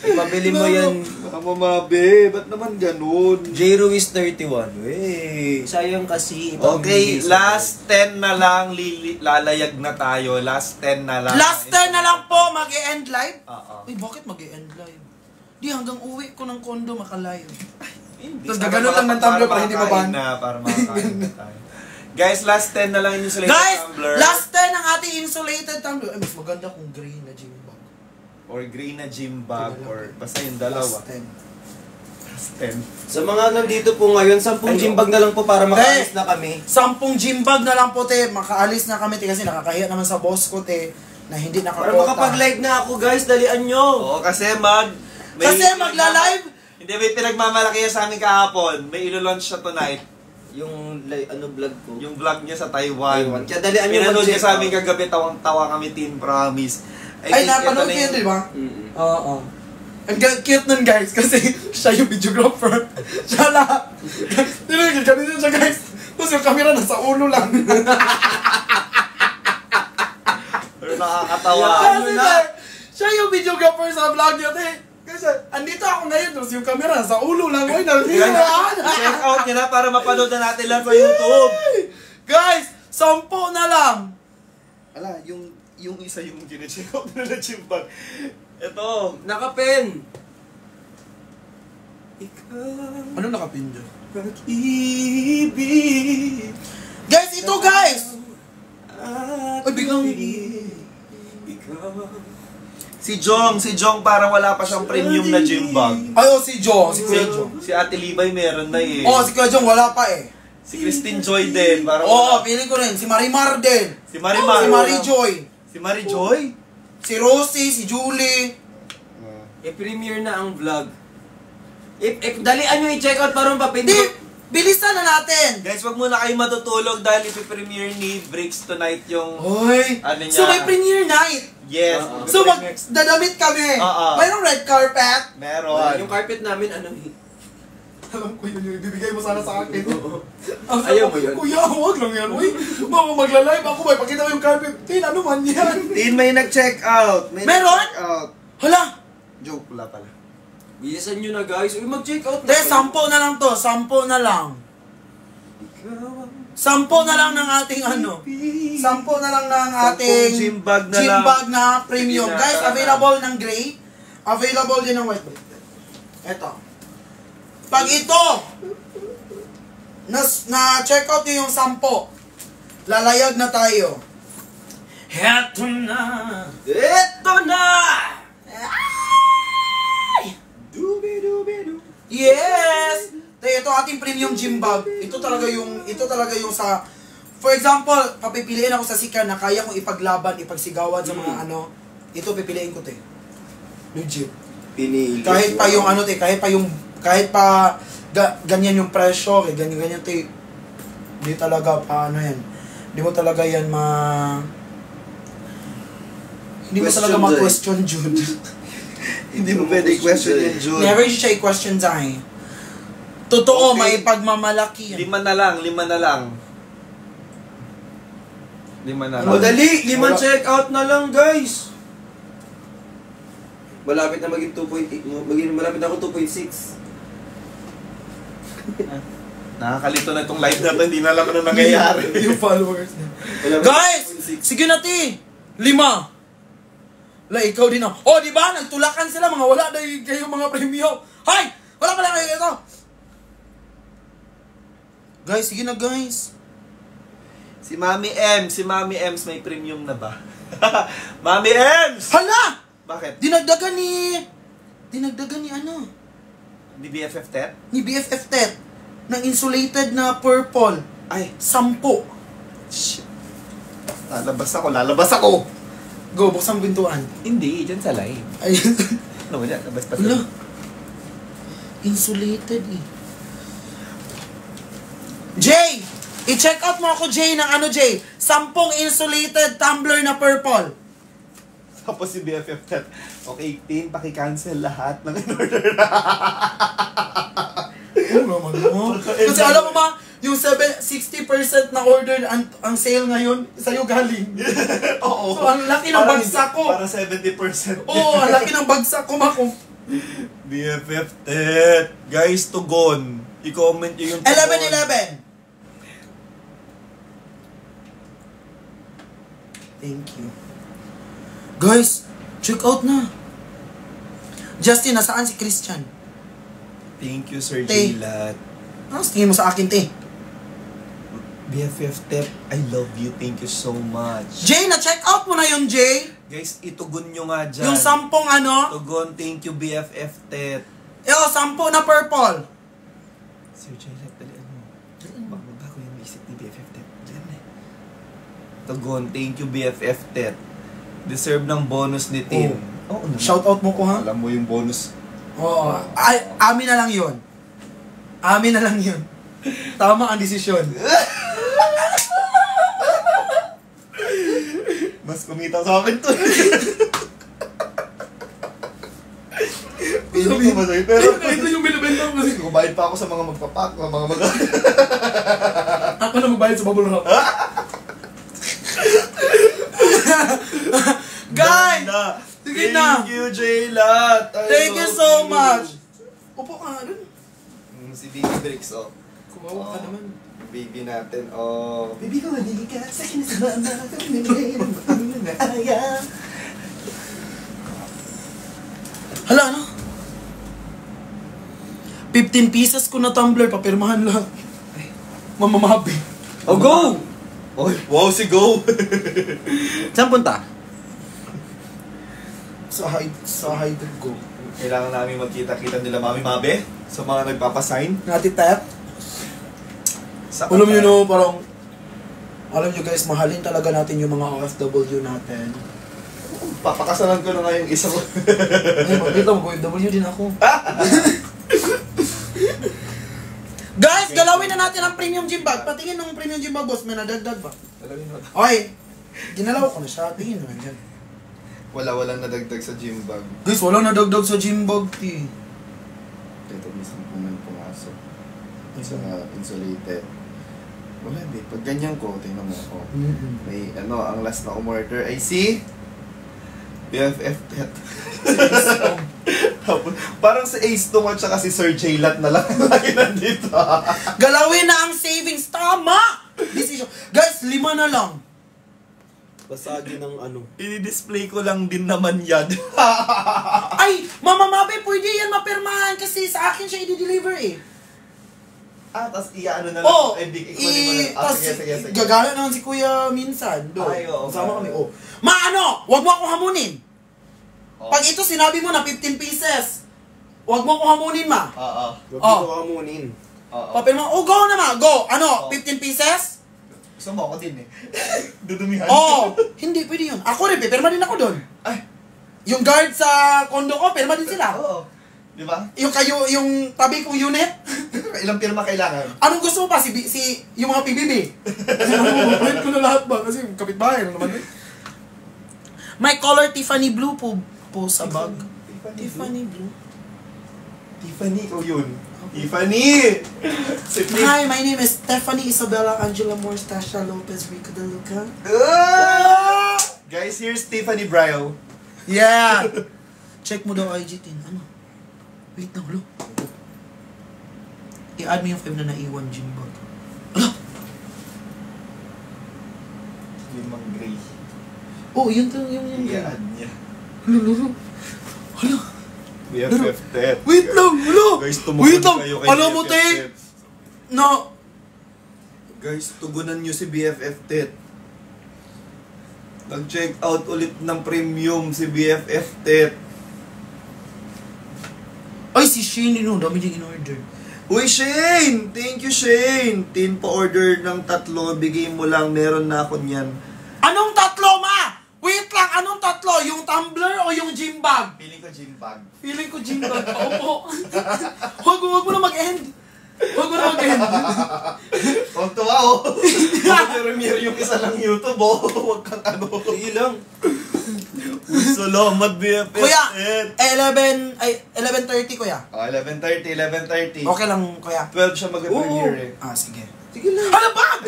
B: Ipabili mo yan.
E: Mama, be, ba't naman ganun?
B: J. Ruiz 31. Wey, sayang kasi.
E: Okay,
B: ipamigay sa-
E: last 10 na lang, lalayag na tayo. Last 10 na lang.
A: Last 10 na lang po, mag-e-end live.
E: Oo.
A: Uy, bakit mag-e-end live? Di, hanggang uwi ko ng kondo, makalive.
E: Hindi.
A: Tapos gaganon lang ng tumbler para hindi maban.
E: Para makakain na tayo. Guys, last 10 na lang yung insulated
A: Guys,
E: tumbler.
A: last 10 ang ating insulated tumbler. Ay, mas maganda kung green na gym bag.
E: Or green na gym bag. Or basta yung dalawa.
A: Last 10.
E: Last 10.
B: Sa mga nandito po ngayon, 10 gimbag na lang po para makaalis na kami.
A: 10 gym bag na lang po, te. Makaalis na kami, te. Kasi nakakahiya naman sa boss ko, te. Na hindi
B: Para
A: nakakota.
B: makapag-live na ako, guys. Dalian nyo.
E: Oo, kasi
A: Kasi magla-live.
E: Hindi, may pinagmamalaki yan sa amin kahapon. May ilo-launch siya tonight.
B: Yung vlog ko.
E: Yung vlog niya sa Taiwan.
B: Kaya dalian nyo
E: Pinanood niya
B: mag-check
E: sa amin
B: out.
E: kagabi, tawang-tawa kami, Teen Promise.
A: Ay,
E: think
A: napanood
E: ito na
A: ko yun,
E: yung-
A: di ba?
B: Mm-mm.
A: Oo. Ang cute nun, guys. Kasi siya yung videographer. Siya lahat. Ganun siya, guys. Tapos yung camera nasa ulo lang.
E: Pero nakakatawa.
A: Kasi siya yung videographer sa vlog niya, te. Kasi andito ako ngayon, tapos yung camera sa ulo lang. Uy,
E: Check out niya na para mapanood na natin lang sa YouTube.
A: Guys, 10 na lang.
E: Ala, yung isa yung gine-check out na na gym bag. Ito.
B: Nakapen.
A: Ano nakapin dyan?
E: Pag-ibig.
A: Guys, ito guys!
E: At
A: Ay, biglang...
E: Si Jong parang wala pa siyang premium na gym bag.
A: Ay, oh, si Joe. Si Kuya Joe.
E: Si Ate Libay meron na eh.
A: Oh, si Kuya Joe, wala pa eh.
E: Si Christine Joy din. Parang
A: Oo, feeling ko rin. Si Marimar din.
E: Si Marimar.
A: Si Marie Joy.
E: Si Marie Joy?
A: Si Rosie, si Julie.
B: I-premiere na ang vlog. Dalian nyo i-check out para
A: Di,
B: mapapindot.
A: bilisan na natin.
E: Guys, wag muna kayo matutulog dahil ipi-premiere ni Bricks tonight yung...
A: Hoy.
E: Ano niya?
A: So, may premiere night.
E: Yes.
A: So, dadamit kami.
E: Oo.
A: Mayroong red carpet.
E: Meron.
B: Yung carpet namin, ano
A: Alam ko yun yung ibibigay mo sana sa akin.
B: Ayaw mo yun?
A: Kuya, huwag lang yan. Uy, baka magla-live ako. May pakita ko yung carpet. Tin, ano man yan?
E: Tin, may nag-check out. May
A: Meron?
E: nag-check out.
A: Hala.
E: Joke wala pala.
B: Bilisan nyo na, guys. Uy, mag-check out na.
A: Te, 10 na lang to. 10 na lang. 10 na lang ng ating ano. 10 na lang ng ating
E: 10 gym bag na
A: gym
E: lang.
A: bag na premium.
E: Sige na,
A: Guys,
E: tara na.
A: available ng gray. Available din ng white. Eto. Pag ito, na-check out nyo yung 10, lalayag na tayo. Heto na.
B: Ito na!
E: Dubi-dubi-du.
A: Yes! Ito ating premium gym bag. Ito talaga yung sa, for example, papipiliin ako sa Sika na kaya kong ipaglaban, ipagsigawan sa mga ano. Ito pipiliin ko, te. Legit.
B: Pinili.
A: Kahit pa yung ano, te, kahit pa ganyan yung presyo, ganyan, te. Hindi talaga paano yan. Hindi mo talaga yan hindi mo
B: Question,
A: talaga
B: Jay.
A: ma-question, Jude.
E: Hindi mo pwede i-question yun, June.
A: Never siya i-question, Zay. Totoo,
E: Okay.
A: may pagmamalaki yan.
E: 5 na lang. 5 na lang. 5 na lang.
B: O dali, 5
A: Wala.
B: check out na lang, guys. Malapit na maging 2.8. Malapit na ako 2.6.
E: Nakakalito na itong live na to. Hindi na alam ano nangyayari.
A: Yung followers niya.
B: Malapit na
A: Guys!
B: 2.6.
A: Sige na, ti! 5! La, ikaw din ako. Oh, di ba? Nagtulakan sila. Mga wala na kayong mga premium. Hay! Wala pala kayo ito. Guys, sige na, guys.
E: Si Mami Ems may premium na ba? Mami Ems!
A: Hala!
E: Bakit?
A: Dinagdagan ni ano?
E: Di BFF Tet?
A: Ni BFF Tet. Ng insulated na purple.
E: Ay,
A: 10.
E: shit. Lalabas ako!
A: Go, buksan ang pintuan.
E: Hindi, dyan sa live.
A: Ayun.
E: Ano ba dyan? Labas pa
A: Hala. Insulated eh. Jay! I-check out mo ako, Jay, ng ano, Jay? 10 insulated tumbler na purple.
E: Tapos si BFF Tet. Okay, Tin, paki-cancel lahat ng in-order na.
A: Oo naman mo. Kasi alam mo ba, yung 60% na order, ang sale ngayon, sa'yo galing.
E: Oo.
A: So, ang laki ng bagsak ko.
E: Para 70%.
A: Oo, ang laki ng bagsak ko, Mako.
E: BFF Tet. Guys, tugon. I-comment nyo yung tugon.
A: 11-11. Thank you. Guys, check out na. Justin, nasaan si Christian?
E: Thank you, Sir
A: Te.
E: Jilat.
A: Ano tingin mo sa akin, te?
E: BFF Tet, I love you. Thank you so much.
A: Jay, na-check out mo na yun, Jay?
E: Guys, itugon nyo nga dyan.
A: Yung 10 ano?
E: Tugon, thank you, BFF Tet.
A: 10 na purple.
E: Sir Jilat, dalian mo. Baka magbago yung isip ni BFF Tet. Diyan eh. Tugon, thank you, BFF Tet. Deserve ng bonus ni Tin. Oo, naman.
A: Shout out mo ko, ha?
E: Alam mo yung bonus.
A: Oo. Ay, amin na lang yun. Amin na lang yun. Tama ang desisyon.
E: Mas kumita sa akin to. Piling ko ba sa'yo? Pero
A: ito yung binibenta ko kasi.
E: kumain pa ako sa mga magpapak, mga mag...
A: Ako na magbayad sa bubble wrap. Guys! Sige na.
E: Thank you, Jaylat.
A: Thank you so much. Upo ka nga dun.
E: Si Baby Bricks, oh.
A: Kumawa ka naman.
E: Baby natin, oh. Baby ko, hindi ka sa akin sa mama. Kami na ayaw.
A: Hala, ano? 15 pieces ko na tumbler, papirmahan lahat. Mamamabi.
E: Oh, go! Oy, wow, si Go!
B: Saan punta?
A: Sa hide go.
E: Kailangan namin magkita-kita nila Mami Mabe sa mga nagpapasign.
A: Nati tap.
E: Sa
A: Alam nyo no, parang, alam nyo guys, mahalin talaga natin yung mga OFW natin.
E: Papakasalan ko na nga yung isa ko.
A: Ay, makita mo, OFW din ako. Guys, galawin na natin ang premium gym bag. Patingin ng premium gym bag, boss. May nadagdag ba?
E: Talawin mo.
A: Okay. Ginalaw ko na siya. Tingin naman dyan.
E: Walang nadagdag sa gym bag.
A: Guys, wala nadagdag sa gym bag, ti.
E: Ito mismo kung may pumasok. Sa insulated. Wala, hindi. Pag ganyan ko, tingnan mo ako. May, ang last na umorder ay si... BFF Tet. Parang si Ace Tung at saka si Sir Jaylat na lang lagi nandito.
A: Galawin na ang savings. Tama! Decision. Guys, 5 na lang.
B: Basagin ng ano.
E: I-display ko lang din naman yan.
A: Ay, Mama Mabe, pwede yan mapirmahan kasi sa akin siya i-deliver eh.
E: Tapos ano na lang.
A: Oh,
E: Ikunin mo na. Sige.
A: gagala naman si Kuya minsan. Do.
E: Ay, oo.
A: Sama kami. Oh. Maano, wag mo ako hamunin.
E: Oh.
A: Pag ito sinabi mo na 15 pieces, wag mo ako hamunin, ma.
E: Oo.
B: Huwag
A: Oh.
B: mo kamunin.
E: Oo.
A: Papirma, oh, go na, ma. Go. Ano,
E: Oh.
A: 15 pieces?
E: Gusto mo ako din eh. Dudumihan.
A: Oh, hindi, pwede yun. Ako rin, pirma din ako doon.
E: Ay.
A: Yung guard sa condo ko, pirma din sila.
E: Oo. Di ba?
A: Yung tabi kong unit,
E: Ilang pirma kailangan?
A: anong gusto mo pa? Yung mga PBB? Print ko na lahat ba? Kasi kapitbahay lang naman eh. May color Tiffany blue po sa bag. Tiffany blue.
E: Tiffany, ikaw yun. Tiffany! Si
A: Hi, my name is Stephanie Isabella Angela Morstasha Lopez Rico de Luca.
E: Guys, here's Tiffany Bryo.
A: Yeah! Check mo daw IG tin. Ano? Wait na, hulo. I-add mo yung 5 na naiwan gym bag. Ano?
E: Limang gray.
A: Oh, yun to, yung
E: I-add niya.
A: Hulo. Hala.
E: BFF Tet.
A: Wait lang, hulo.
E: Guys,
A: Wait
E: tumugon
A: lang.
E: kayo kay
A: Alam mo,
E: BFF
A: te.
E: Tet.
A: Na.
E: Guys, tugunan nyo si BFF Tet. Nag-check out ulit ng premium si BFF Tet.
A: Ay, si Shane, dami diyang in-order.
E: Uy, Shane! Thank you, Shane! Tin pa-order ng 3, bigay mo lang, meron na ako niyan.
A: Anong 3, ma? Wait lang, anong 3? Yung tumbler o yung gym bag?
E: Pili ko gym bag.
A: Feeling ko gym bag. Opo. Huwag mo na mag-end. Huwag mo na mag-end.
E: Huwag tuwa, oh. Mag-premiere yung isa lang YouTube, oh. Huwag kang ano.
B: Sige lang.
E: Uy, salamat, BFF.
A: Kuya, 11:30 kuya.
E: Oh, 11:30.
A: Okay lang, kuya.
E: 12 siya mag-premiere eh.
A: Ah, sige.
E: Sige lang.
A: Ano bag?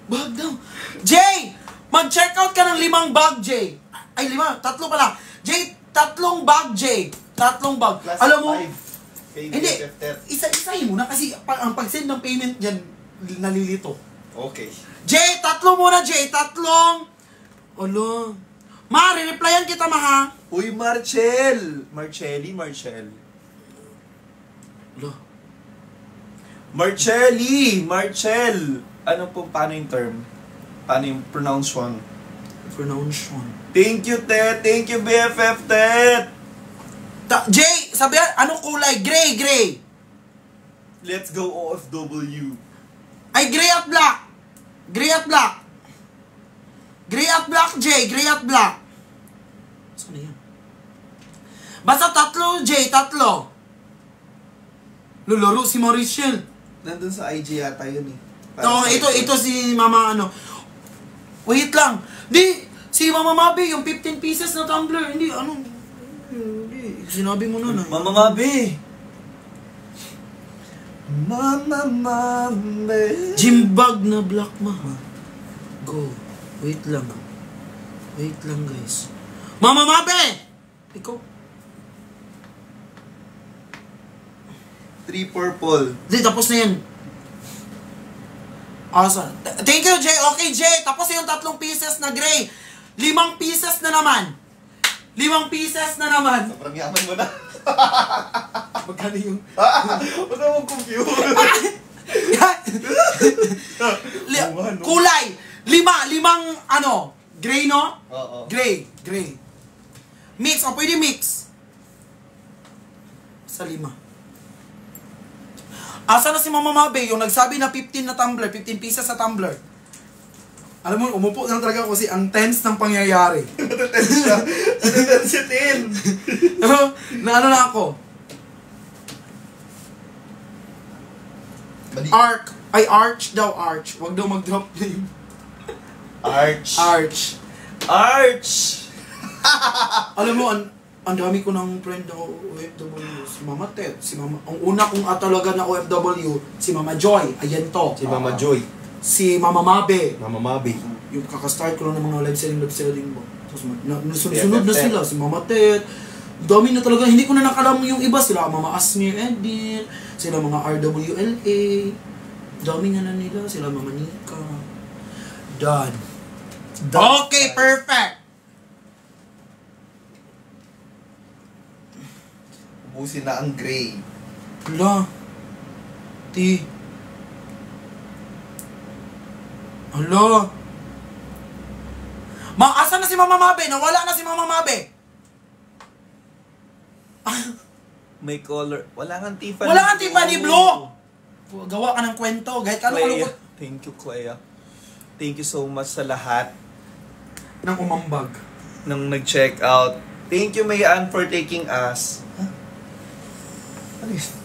A: Bag daw. Jay! Mag-check out ka ng 5 bag, Jay. Ay, 3 pala. Jay, 3 bag, Jay. 3 bag.
E: Class
A: Alam mo,
E: 5. Kay
A: hindi,
E: BFF Tet.
A: isa-isahin mo na kasi ang pag-send ng payment dyan, nalilito.
E: Okay.
A: Jay, 3 muna, Jay. 3. Alo. Ma, re-replyan kita, ma, ha?
E: Uy, Marcel! Marcel.
A: Alo.
E: Marcel! Ano po, paano yung term? Paano yung pronunciation?
A: Pronunciation.
E: Thank you, Tet! Thank you, BFF Tet!
A: Jay, sabihan, anong kulay? Gray.
E: Let's go OFW.
A: Ay, gray at black. Gray at black, Jay. Gray at black. Saan na yan? Basta 3, Jay. 3. Lularo si Mauricio.
E: Nandun sa IG yata yun eh.
A: Oo, ito si Mama ano. Wait lang. Di, si Mama Mabi, yung 15 pieces na tumbler. Hindi, sinabi mo na na.
E: Mama Mabi! Mama Mabi!
A: Gym bag na black, ma. Go. Wait lang, guys. Mama Mabi! Ikaw.
E: 3 purple.
A: Di, tapos na yan. Awesome. Thank you, Jay. Okay, Jay. Tapos yung 3 pieces na gray. 5 pieces na naman. 5 pieces na naman.
E: Sobrang yaman mo na.
A: Magkano yung...
E: Huwag na mag-confuse.
A: Kulay. 5 ano? Gray, no?
E: Oo.
A: Gray. Mix. O, pwede mix. Sa 5. Asa na si Mama Mabe, yung nagsabi na 15 na tumbler, 15 pieces sa tumbler. Alam mo, umupo na talaga kasi ang tense ng pangyayari.
E: Tense siya. Tense si Tin.
A: Na ano na ako? Arch. Ay, Arch daw, Arch. Wag daw mag-drop name. Arch. Alam mo, ang dami ko ng friend na OFW. Si Mama Ted, ang una kong talaga na OFW, si Mama Joy. Ayan to.
B: Si Mama Joy.
A: Si Mama Mabe.
B: Mama Mabi.
A: Yung kakastart ko lang ng mga live selling mo. Tapos sunod na sila. Si Mama Ted. Dami na talaga. Hindi ko na nakalam yung iba. Sila Mama Asmir Edith. Sila mga RWLA. Dami nga na nila. Sila Mama Nika. Done. Okay, perfect.
E: Ubusin na ang gray.
A: Hala. Hala. Asan na si Mama Mabe? Nawala na si Mama Mabe.
E: May color. Wala kang Tiffany.
A: Wala kang Tiffany Blue. Gawa ka ng kwento. Kahit ano
E: Clea.
A: kalukot.
E: Thank you, Clea. Thank you so much sa lahat
A: Nang umambag.
E: nang nag-check out. Thank you, Mayan, for taking us. Ano yun?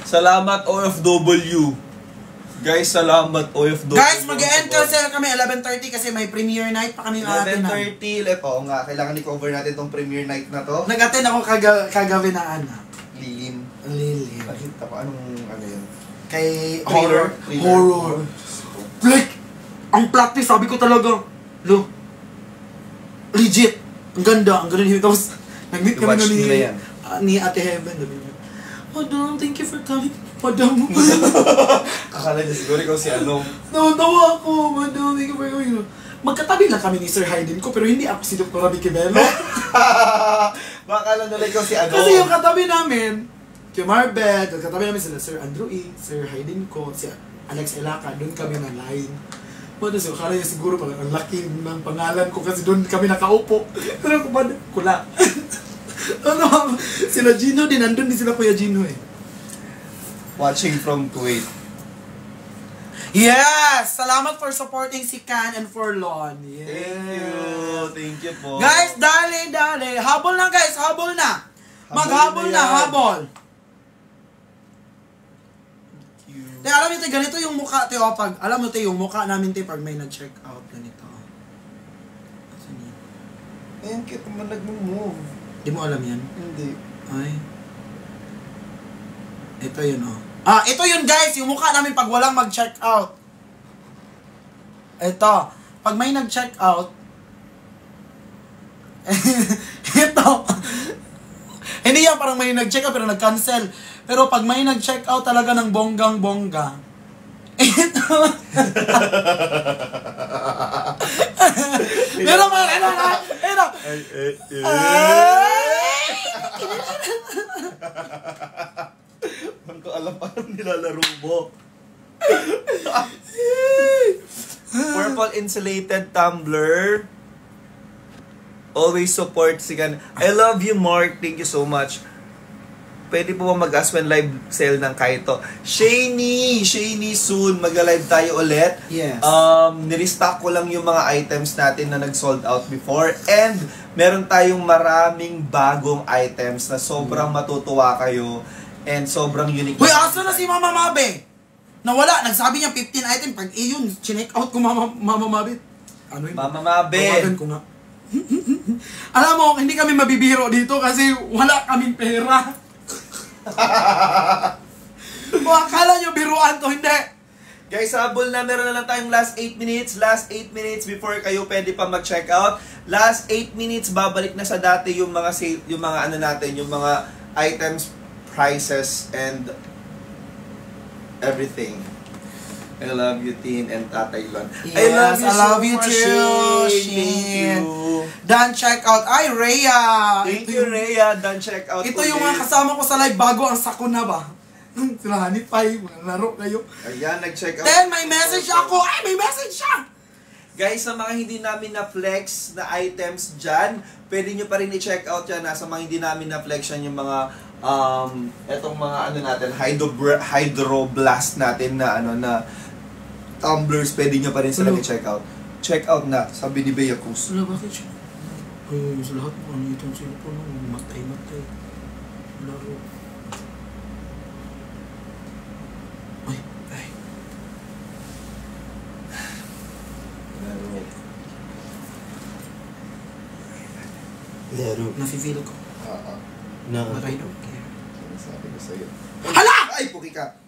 E: Salamat, OFW. Guys, salamat, OFW.
A: Guys, mag-enter sale kami 11:30 kasi may premiere night pa kami atin.
E: 11:30. Oo nga, kailangan i-cover natin tong premiere night na to.
A: Nag-attend ako kagabi na
E: Lilim.
A: Lili.
E: Nakita ko anong ano yun.
A: Kay
E: Thriller.
A: Horror. Like, ang plot twist, sabi ko talaga, legit. Ang ganda ni Tapos, nag-meet kami
E: Watch nila yan.
A: ni Ate Heaven. Madam, thank you for coming. Madam.
E: Akala niya siguro ikaw si Anong.
A: Tawa ako, madam. Thank you for coming. magkatabi lang kami ni Sir Hayden ko, pero hindi ako si Dr. Vicky Bello.
E: Baka lang nalay ko si ano.
A: Kasi yung katabi namin, si Marbet, yung katabi namin sila Sir Andrew E., Sir Hayden ko, si Alex Elaka, doon kami na line. Bueno, so, akala niya siguro parang ang laki ng pangalan ko kasi doon kami nakaupo. Pero kumad, kula. Ano, sila Gino din, nandun din sila Kuya Gino eh.
E: Watching from Kuwait.
A: Yes! Salamat for supporting si Can and for Lon. Yes.
E: Thank you po.
A: Guys, dali. Habol na guys, habol na. Maghabol na,
E: yan.
A: habol. Te, alam mo, te, ganito yung mukha, te, pag, alam mo, te, yung mukha namin, te, pag may nag-check out, ganito. Asan yun?
E: Ayan, kaya naman nag-move.
A: Di mo alam yan?
E: Hindi.
A: Ay. Ito yun, oh. Ito yun, guys, yung mukha namin pag walang mag-check out. Ito, pag may nag-check out, ito, hindi yan parang may nag-check out pero nag-cancel. Pero pag may nag-check out talaga ng bonggang-bongga, ito. Pero mga ano.
E: Ang ko alam parang nilalaro mo. Purple insulated tumbler. Always support si Gan. I love you, Mark. Thank you so much. Pwede po ba mag-ask when live sale ng Kaito? Shani soon. Mag-live tayo ulit.
A: Yes.
E: Nirestock ko lang yung mga items natin na nag-sold out before. And meron tayong maraming bagong items na sobrang matutuwa kayo. And sobrang unique.
A: Uy, asa na si Mama Mabe? Nawala. Nagsabi niya 15 item. Pag iyon, chinek out ko Mama Mabe. Ano yun?
E: Mama Mabe.
A: Tawagan ko nga. Alam mo, hindi kami mabibiro dito kasi wala kaming pera. O, akala nyo biruan to, hindi.
E: Guys, habol na. Meron na lang tayong last 8 minutes. Last 8 minutes before kayo pwede pa mag-check out. Last 8 minutes, babalik na sa dati yung mga sale, yung mga ano natin, yung mga items, prices, and everything. I love you, Tin and Tatay Lon.
A: Yes, I love you
E: much,
A: too,
E: Shane. Thank
A: Shane.
E: you.
A: Done check out. Ay, Rhea.
E: Thank you, Rhea. Done check out.
A: Ito yung mga kasama ko sa live bago ang sakuna ba? Sila Hanipay, mga laro kayo.
E: Ayan, nag-check out.
A: Then, may message ako. Ay, may message siya.
E: Guys, sa mga hindi namin na-flex na items dyan, pwede nyo pa rin i-check out yan. Sa mga hindi namin na-flex yan, yung mga, etong mga ano natin, hydroblast natin na ano na tumblers, pwede nyo pa rin sila i-check out. Check out na, sabi ni Bea Cruz.
A: Wala, bakit siya? Ay, sa lahat mo, ano itong cellphone mo, matay. Laro. Ay.
D: Laro.
A: Nafe-feel ko.
D: Na.
A: But I don't care.
E: Sabi ko sa'yo.
A: Hala!
E: Ay, puki ka.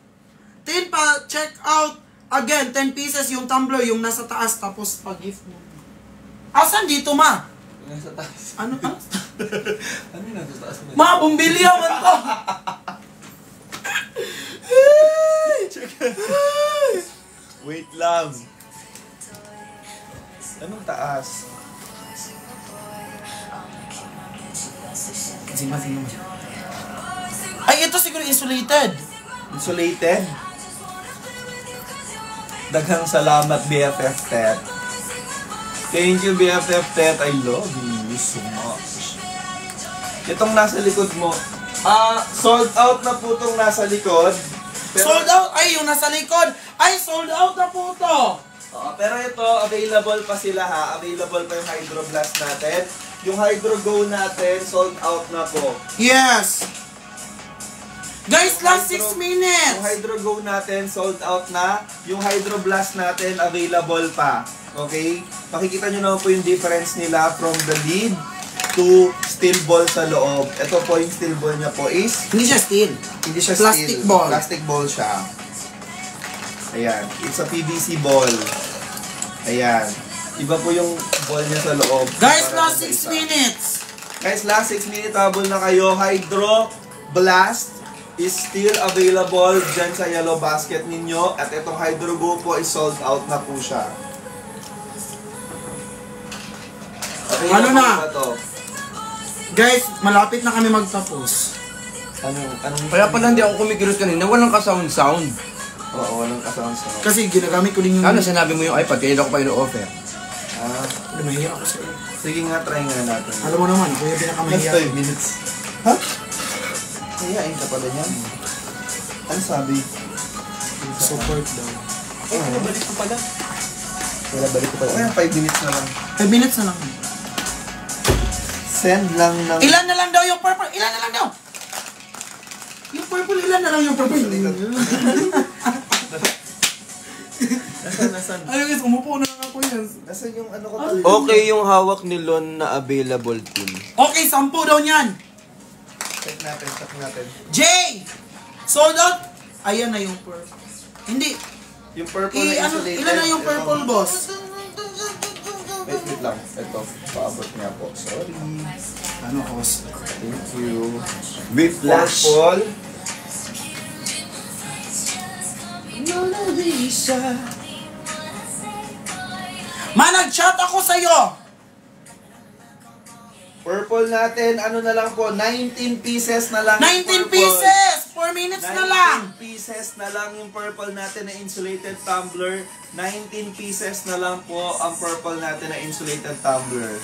A: Tin pa, check out. Again, 10 pieces yung tumbler, yung nasa taas, tapos pag-gift mo. Asan dito, ma?
E: Nasa taas.
A: Ano?
E: Ano yung nasa taas mo?
A: Ma, bumbilya man to!
E: Wait lang. Anong taas?
A: Sino? Ay, ito siguro insulated.
E: Insulated? Daghang salamat, BFF Tet. Thank you, BFF Tet. I love you so much. Itong nasa likod mo, sold out na po itong nasa likod.
A: Sold out? Ay, yung nasa likod. Ay, sold out na po to.
E: Pero ito, available pa sila ha. Available pa yung Hydro Blast natin. Yung Hydro Go natin, sold out na po.
A: Yes. Guys, last 6
E: Yung
A: minutes.
E: Hydro Go natin, sold out na. Yung Hydro Blast natin, available pa. Okay? Makikita nyo naman po yung difference nila from the lid to steel ball sa loob. Ito po yung steel ball niya po is,
A: Hindi siya steel.
E: hindi siya
A: Plastic
E: steel.
A: ball.
E: Plastic ball siya. Ayan. It's a PVC ball. Ayan. Iba po yung ball niya sa loob.
A: Guys,
E: Para
A: last
E: sa
A: 6
E: isa.
A: minutes.
E: Guys, last 6 minutes, habol na kayo. Hydro Blast is still available dyan sa yellow basket ninyo. At itong Hydro Go po is sold out na po siya.
A: Ano na?
E: Ba to?
A: Guys, malapit na kami magtapos.
E: Anong
D: Kaya pala hindi ako kumikilos kanina, walang ka-sound-sound.
E: Oo, walang kasama sa
A: Kasi ginagamit ko din yung...
D: Ano, sinabi mo yung iPad, kaya ako pa ino-offer.
A: Mahiya ako sa'yo.
E: Sige nga, try nga natin.
A: Alam mo naman, ako yung
E: Last
A: pinakamahiya.
E: 5 minutes. Ha? Kayain ka pala niyan. Ano sabi?
A: Support daw.
D: Nabalik ko pala.
E: Wala, balik ko pala. Kaya 5 minutes na lang.
A: 5 minutes na lang.
E: Send lang ng...
A: Ilan na lang daw yung purple? Ilan na lang daw? Yung purple, ilan na lang yung purple?
E: Nasaan?
A: Ay guys, umupo na lang ako yan.
E: Nasaan yung ano ko
D: Okay yung hawak ni Lon na available team.
A: Okay, 10 daw niyan.
E: Check natin.
A: Jay! Sold out? Ayan na yung purple. Hindi.
E: Yung purple na insulated.
A: Ilan na yung purple, boss?
E: Wait lang. Ito, paabot niya po. Sorry.
A: Ano, boss?
E: Thank you.
D: Whiplash.
E: Purple.
A: Nag-chat ako sa'yo!
E: Purple natin, ano na lang po, 19 pieces na lang.
A: 19
E: Purple.
A: pieces! 4 minutes na lang!
E: 19 pieces na lang yung purple natin na insulated tumbler. 19 pieces na lang po ang purple natin na insulated tumbler.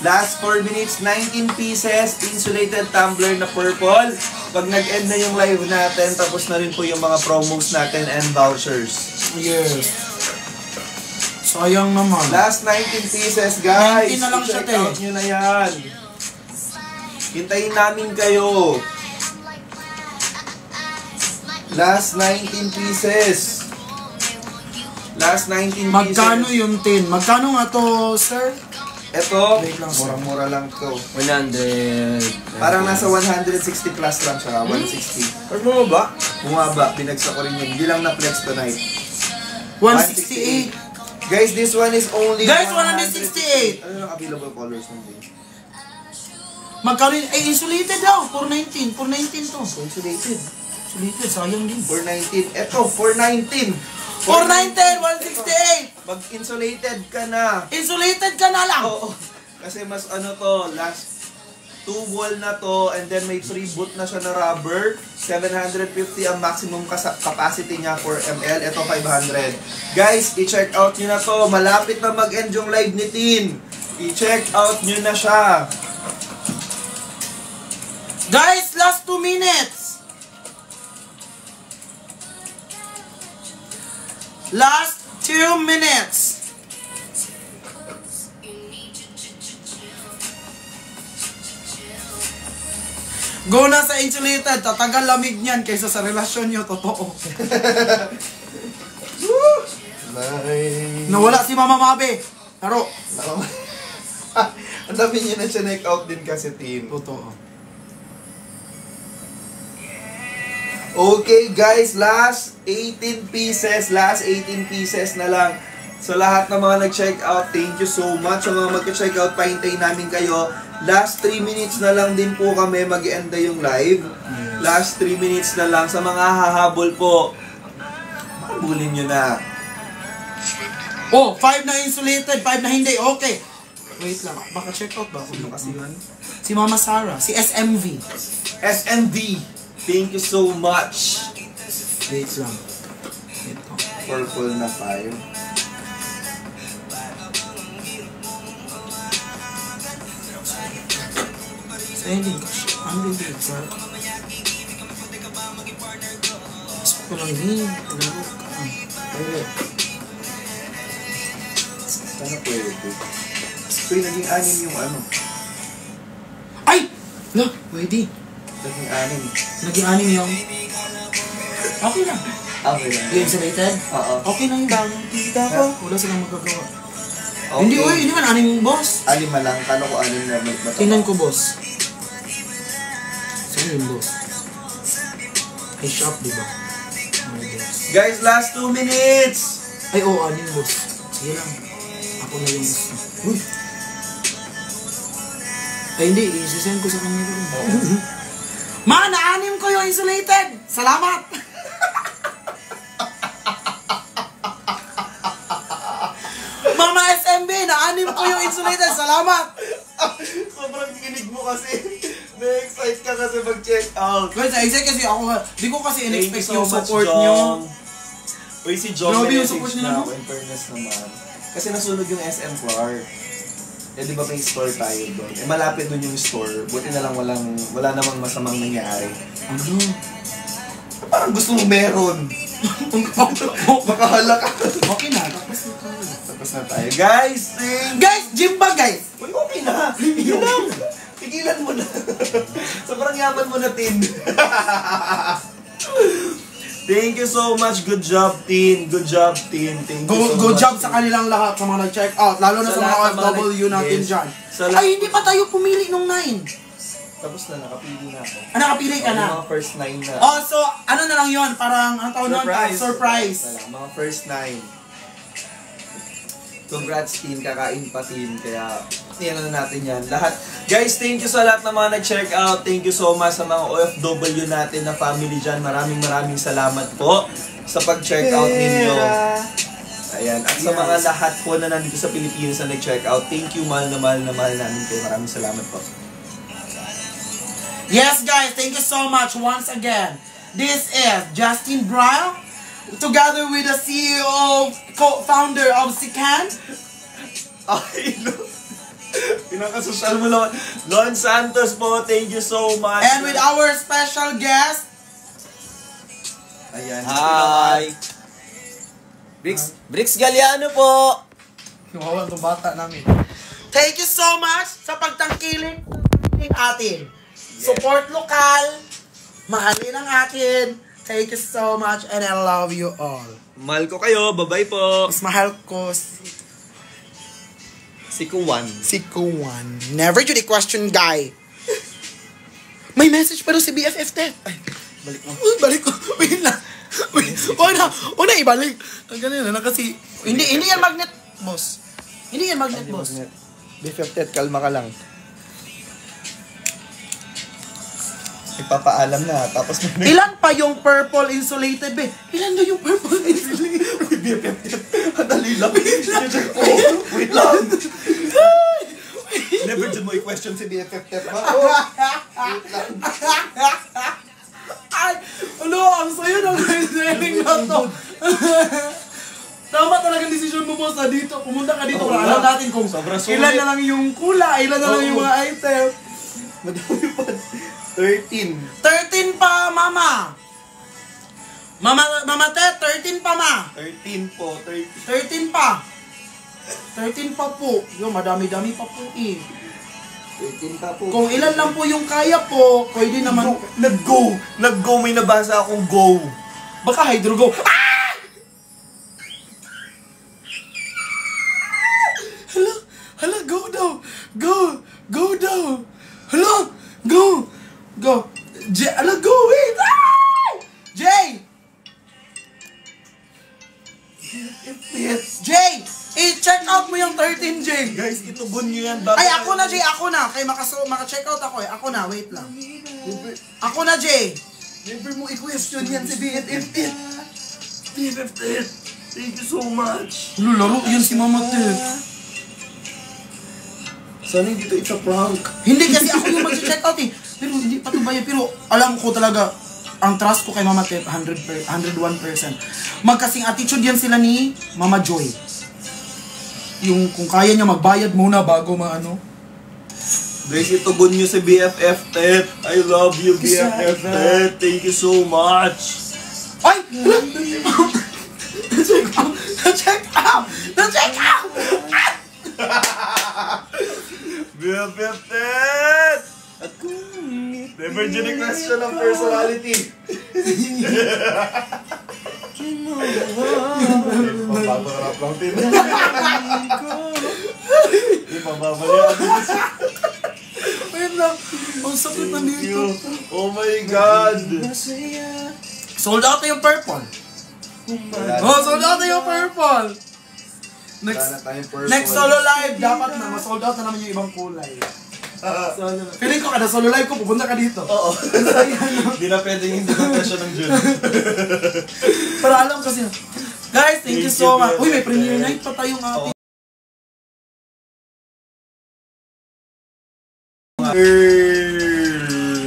E: Last 4 minutes, 19 pieces, insulated tumbler na purple. Pag nag-end na yung live natin, tapos na rin po yung mga promos natin and vouchers.
A: Yes. Sayang naman.
E: Last 19 pieces, guys.
A: 19 na lang siya,
E: I-check out nyo na yan. Hintayin namin kayo. Last 19 pieces. Last 19 pieces.
A: Magkano yung tin? Magkano nga to, sir?
E: Ito,
A: Wait lang, sir.
E: murang-mura lang to.
D: 100.
E: Parang nasa 160 plus lang siya, 160.
D: Or mo ba?
E: Bumaba, binagsak ko rin yun. Hindi lang na-flex tonight.
A: 168.
E: Guys, this one is only
A: Guys, 168.
E: Ano yung available colors ng day?
A: Magkano yun? Eh, insulated daw. 419. 419 to.
E: Insulated.
A: Insulated, sayang din.
E: 419. Ito, 419.
A: 419, 168.
E: Mag-insulated ka na.
A: Insulated ka na lang.
E: Oo. Kasi mas ano to, last 2 wall na to, and then may free boot na siya na rubber. 750 ang maximum capacity niya for ml. Ito 500. Guys, i-check out nyo na to. Malapit na mag-end yung live ni Tin. I-check out nyo na siya.
A: Guys, last 2 minutes. Last 2 minutes. Go na sa insulated. Tatagal lamig niyan kaysa sa relasyon nyo. Totoo.
E: Bye.
A: Nawala si Mama Mabe. Pero,
E: Ang dami niya na siya neck out din kasi, Tin.
A: totoo.
E: Okay guys, last 18 pieces na lang. So lahat ng mga nag-check out, thank you so much. Sa mga mag-check out, pahintayin namin kayo. Last 3 minutes na lang din po kami mag-end na yung live. Last 3 minutes na lang. Sa mga hahabol po, habulin nyo na.
A: Oh, 5 na insulated, 5 na hindi. Okay. Wait lang, baka check out ba?
E: Sino kasi yun?
A: Si Mama Sarah, si SMV.
E: SND, thank you so much.
A: Wait lang. Ito.
E: Purple na 5.
A: Sending ko siya. Ano rin din, sir? Gusto ko lang din. Laro ka.
E: Sana pwede. So yung naging 6 yung ano.
A: Ay! No, pwede.
E: Naging 6.
A: Naging 6 yung... Okay lang.
E: Okay lang.
A: Yung insulated?
E: Oo.
A: Okay lang yun.
E: Kita ko.
A: Wala silang magagawa.
E: Okay.
A: Hindi, uy, hindi man 6 yung boss.
E: 6 lang. Kala ko 6 na matapos.
A: Tingnan ko, boss. Saan yung boss? Ay, shop, di ba? Ay, boss.
E: Guys, last 2 minutes!
A: Ay, oo, 6 boss. Sige lang. Ako na yung gusto. Uy! Ay, hindi. Isisend ko sa kanya rin. Ma, na-6 ko yung insulated! Salamat! Mama SMB, na-6 po yung insulated. Salamat!
E: Sobrang kinig mo kasi. Na-excite ka kasi mag-check out.
A: Guys, na-excite kasi ako. Di ko kasi
E: Thank you
A: in-expect
E: so
A: yung
E: much,
A: support
E: Jom.
A: nyo.
E: Uy, si Jom,
A: Grabe yung
E: message
A: support niya,
E: na
A: no?
E: ako, in fairness naman. Kasi nasunod yung SM Clark. Eh, di ba may store tayo doon? Eh, malapit doon yung store. Buti na lang wala namang masamang nangyari.
A: Ano?
E: Parang gusto mo meron. Makahala ka.
A: Okay na. Tapos na tayo.
E: Tapos na tayo. Guys, thank
A: Guys, gym bag guys!
E: Uy, okay na. Yun lang. Tigilan mo na. Sobrang yaman mo na, Tin. Thank you so much. Good job, Tin. Good job, Tin. Thank you so
A: Good
E: much,
A: job
E: Tin.
A: sa kanilang lahat, sa mga nag-check out. Lalo na
E: Sa
A: sa mga
E: lahat ng mga
A: OFW natin
E: yes.
A: dyan.
E: Sa lahat-
A: Ay, hindi pa tayo pumili nung 9.
E: Tapos na, nakapili na ako.
A: Ah, nakapili ka
E: Yung
A: na.
E: mga first 9 na.
A: Oh, so, ano na lang yon? Parang, ang tawag nun? Surprise.
E: Na lang, mga first 9. Congrats, Tin. Kakain pa, Tin. Kaya, yan na natin yan. Lahat. Guys, thank you sa lahat ng mga nag-check out. Thank you so much sa mga OFW natin na family dyan. Maraming salamat po sa pag-check out ninyo. Ayan. At sa mga lahat po na nandito sa Pilipinas na nag-check out, thank you, mahal na mahal namin kayo. Maraming salamat po.
A: Yes, guys, thank you so much once again. This is Justin Bryle, together with the CEO, co-founder of Sican.
E: Ay, pinaka-social mo naman. Lon Santos po, thank you so much.
A: And with our special guest,
E: Ayan.
D: Hi! Bricks Galliano po!
A: Kawawan itong bata namin. Thank you so much sa pagtangkiling ng atin. Support lokal, mahalin ang atin. Thank you so much and I love you all.
D: Mahal ko kayo, bye-bye po!
A: Mas mahal ko
D: Si Kuwan.
A: si Kuwan. Never you the question guy. May message pa rin si BFF Ted. Ay, balik mo. Balik ko. Wait na. Una ibalik. Ang ganun na kasi. Hindi yan magnet, boss. Hindi yan magnet, boss.
E: BFF Ted, kalma ka lang. Ipapaalam na, tapos
A: Ilan pa yung purple insulated, be? Ilan na yung purple insulated?
E: BFF Ted, dali lang. Wait lang. Never dyan mo i-question si BFF Ted, ba? Wait lang.
A: Ay, ano, ang sayo ng selling na to. Tama talagang desisyon mo, boss, na dito. Pumunta ka dito para alam natin kung
E: Sobrang sulit.
A: ilan na lang yung kulay, ilan na lang yung mga item.
E: Madami pa. 13.
A: 13 pa, mama. Mama Ted, 13 pa, ma.
E: 13 po,
A: 13 pa. 13 pa po. Yo, madami-dami pa po eh.
E: 13 pa po.
A: Kung ilan lang po yung kaya po, pwede naman.
E: Nag-go, may nabasa akong go.
A: Baka hydro go. Ah! Hala, go daw. Go daw. Hala, go. Hala, go, wait. Ah! Jay! Jay! I-check out mo yung 13, Jay.
E: Guys, itugon nyo yan.
A: Ay, ako na, Jay. Ako na. Kaya maka-check out ako eh. Ako na, wait lang. Ako na, Jay.
E: Never mo i-question yan si BFF Ted. BFF Ted, thank you so much.
A: Laro yun si Mama Ted.
E: Sana hindi to, it's a prank.
A: Hindi kasi ako yung mag-check out eh. Pero hindi pa ito ba yun. Pero alam ko talaga, ang trust ko kay Mama Ted, 101%. Magkasing attitude yan sila ni Mama Joy. Yung kung kaya niya magbayad muna bago maano.
E: Guys, itugon nyo si BFF Ted. I love you, BFF Ted. Thank you so much.
A: Ay! Na-check out!
E: BFF Ted! Never dyan yung question ng personality. Mababarap lang din. Mababarap lang.
A: Wait lang. Ang sakit na dito.
E: Oh my God!
A: Sold out na yung purple. Oh, sold out na yung purple. Next solo live, dapat na ma-sold out na naman yung ibang kulay. Feeling ko kada solo live ko, pupunta ka dito.
E: Oo. Hindi na pwedeng hindi na presyo ng June.
A: Para alam kasi. Guys, thank you so much. Uy, may premiere night pa tayong ating.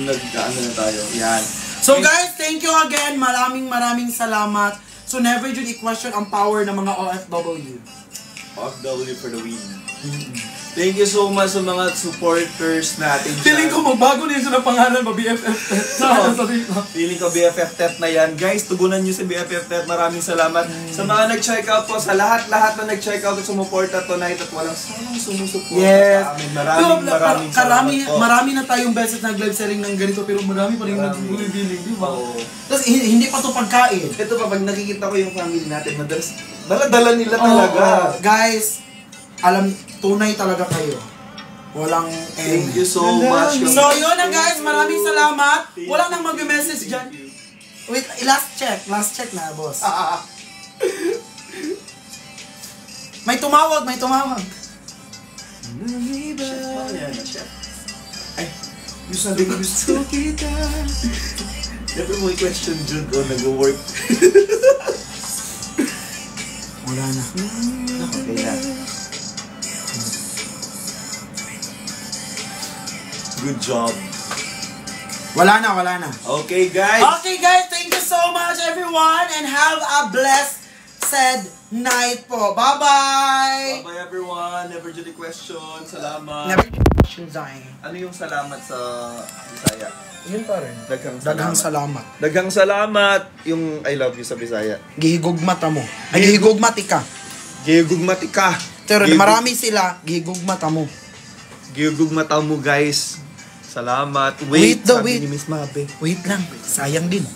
E: Nag-ano na tayo. Yan.
A: So guys, thank you again. Maraming salamat. So never did i-question ang power ng mga OFW.
E: OFW for the win. Thank you so much sa mga supporters natin.
A: Feeling ko magbago na yun sa pangalan, BFF.
E: Feeling ko BFF Tet na yan. Guys, tugunan nyo si BFF Tet. Maraming salamat. Sa mga nag-check out po, sa lahat na nag-check out at sumuporta tonight at walang sanang sumusuporta sa amin. Maraming salamat po.
A: Marami na tayong beses nag-live selling ng ganito pero marami pa rin nag-bully-billing, di ba? Tapos hindi pa to pagkain.
E: Ito pa, pag nakikita ko yung family natin, madalas, dala-dala nila talaga.
A: Guys, tunay talaga kayo. Walang
E: Thank you so much.
A: So yun na guys, maraming salamat. Walang nang mag-message dyan. Wait, last check na, boss. May tumawag.
E: Ay, yung sabi ko gusto kita. Never mo i-question dyan o nag-work.
A: Wala na.
E: Okay na. Good job.
A: Wala na.
E: Okay, guys.
A: Okay guys, thank you so much everyone and have a blessed night po. Bye-bye!
E: Bye everyone. Never did a question. Salamat.
A: Never questions ay.
E: Ano yung salamat sa Bisaya?
A: Yun pa rin.
E: Daghang
A: salamat.
E: Daghang salamat. Yung I love you sa Bisaya.
A: Gihigugmata mo. Ay, gihigugmatika.
E: Giyugugmatika.
A: Pero marami sila, gihigugmata mo.
E: Giyugugmata mo guys. Salamat.
A: Wait,
E: sabi ni Miss Mabe.
A: Wait lang, sayang din.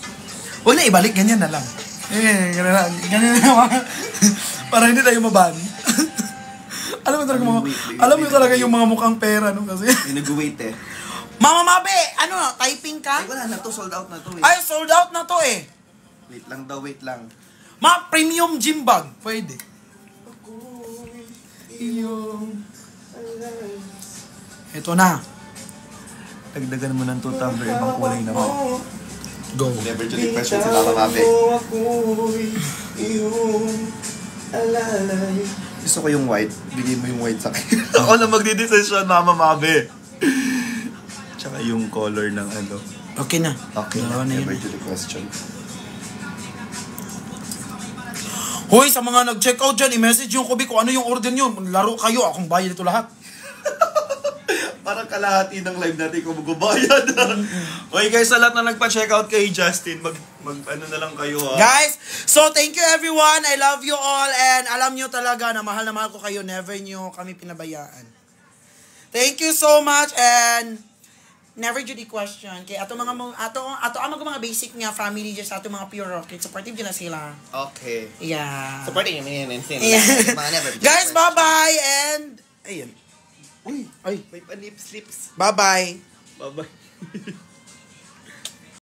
A: Huwag na ibalik, ganyan na lang. Ganyan na lang. Para hindi tayo maban. Alam mo talaga yung mga mukhang pera, no? Kasi
E: Yung nag-wait eh.
A: Mama Mabe, typing ka?
E: Ay, wala na to. Sold out na to eh.
A: Ay, sold out na to eh.
E: Wait lang daw, wait lang.
A: Premium gym bag. Pwede. Ito na.
E: Dagdagan mo ng 2 tumbler, ibang kulay naman.
A: Go.
E: Never to the question si Mama Mabe. Gusto ko yung white. Bigay mo yung white sa akin. Ako na magdidesisyon, Mama Mabe. Tsaka yung color ng ano.
A: Okay na.
E: Okay na. Never to the question.
A: Hoy, sa mga nag-check out dyan, i-message yung Kubi kung ano yung order nyo. Laro kayo, akong bayad ito lahat.
E: Parang kalahati ng live natin kung magbabayad. Okay guys, sa lahat na nagpa-check out kay Justin, mag ano na lang kayo ha.
A: Guys, so thank you everyone. I love you all and alam nyo talaga na mahal ko kayo. Never nyo kami pinabayaan. Thank you so much and never jud question kay ato mga mga basic nga family just ato mga pure rocket supportive dyan na sila.
E: Okay.
A: Yeah.
E: Supporting yun and
A: Guys, bye-bye and ayun.
E: Uy, ay, may panip slips.
A: Bye-bye.
E: Bye-bye.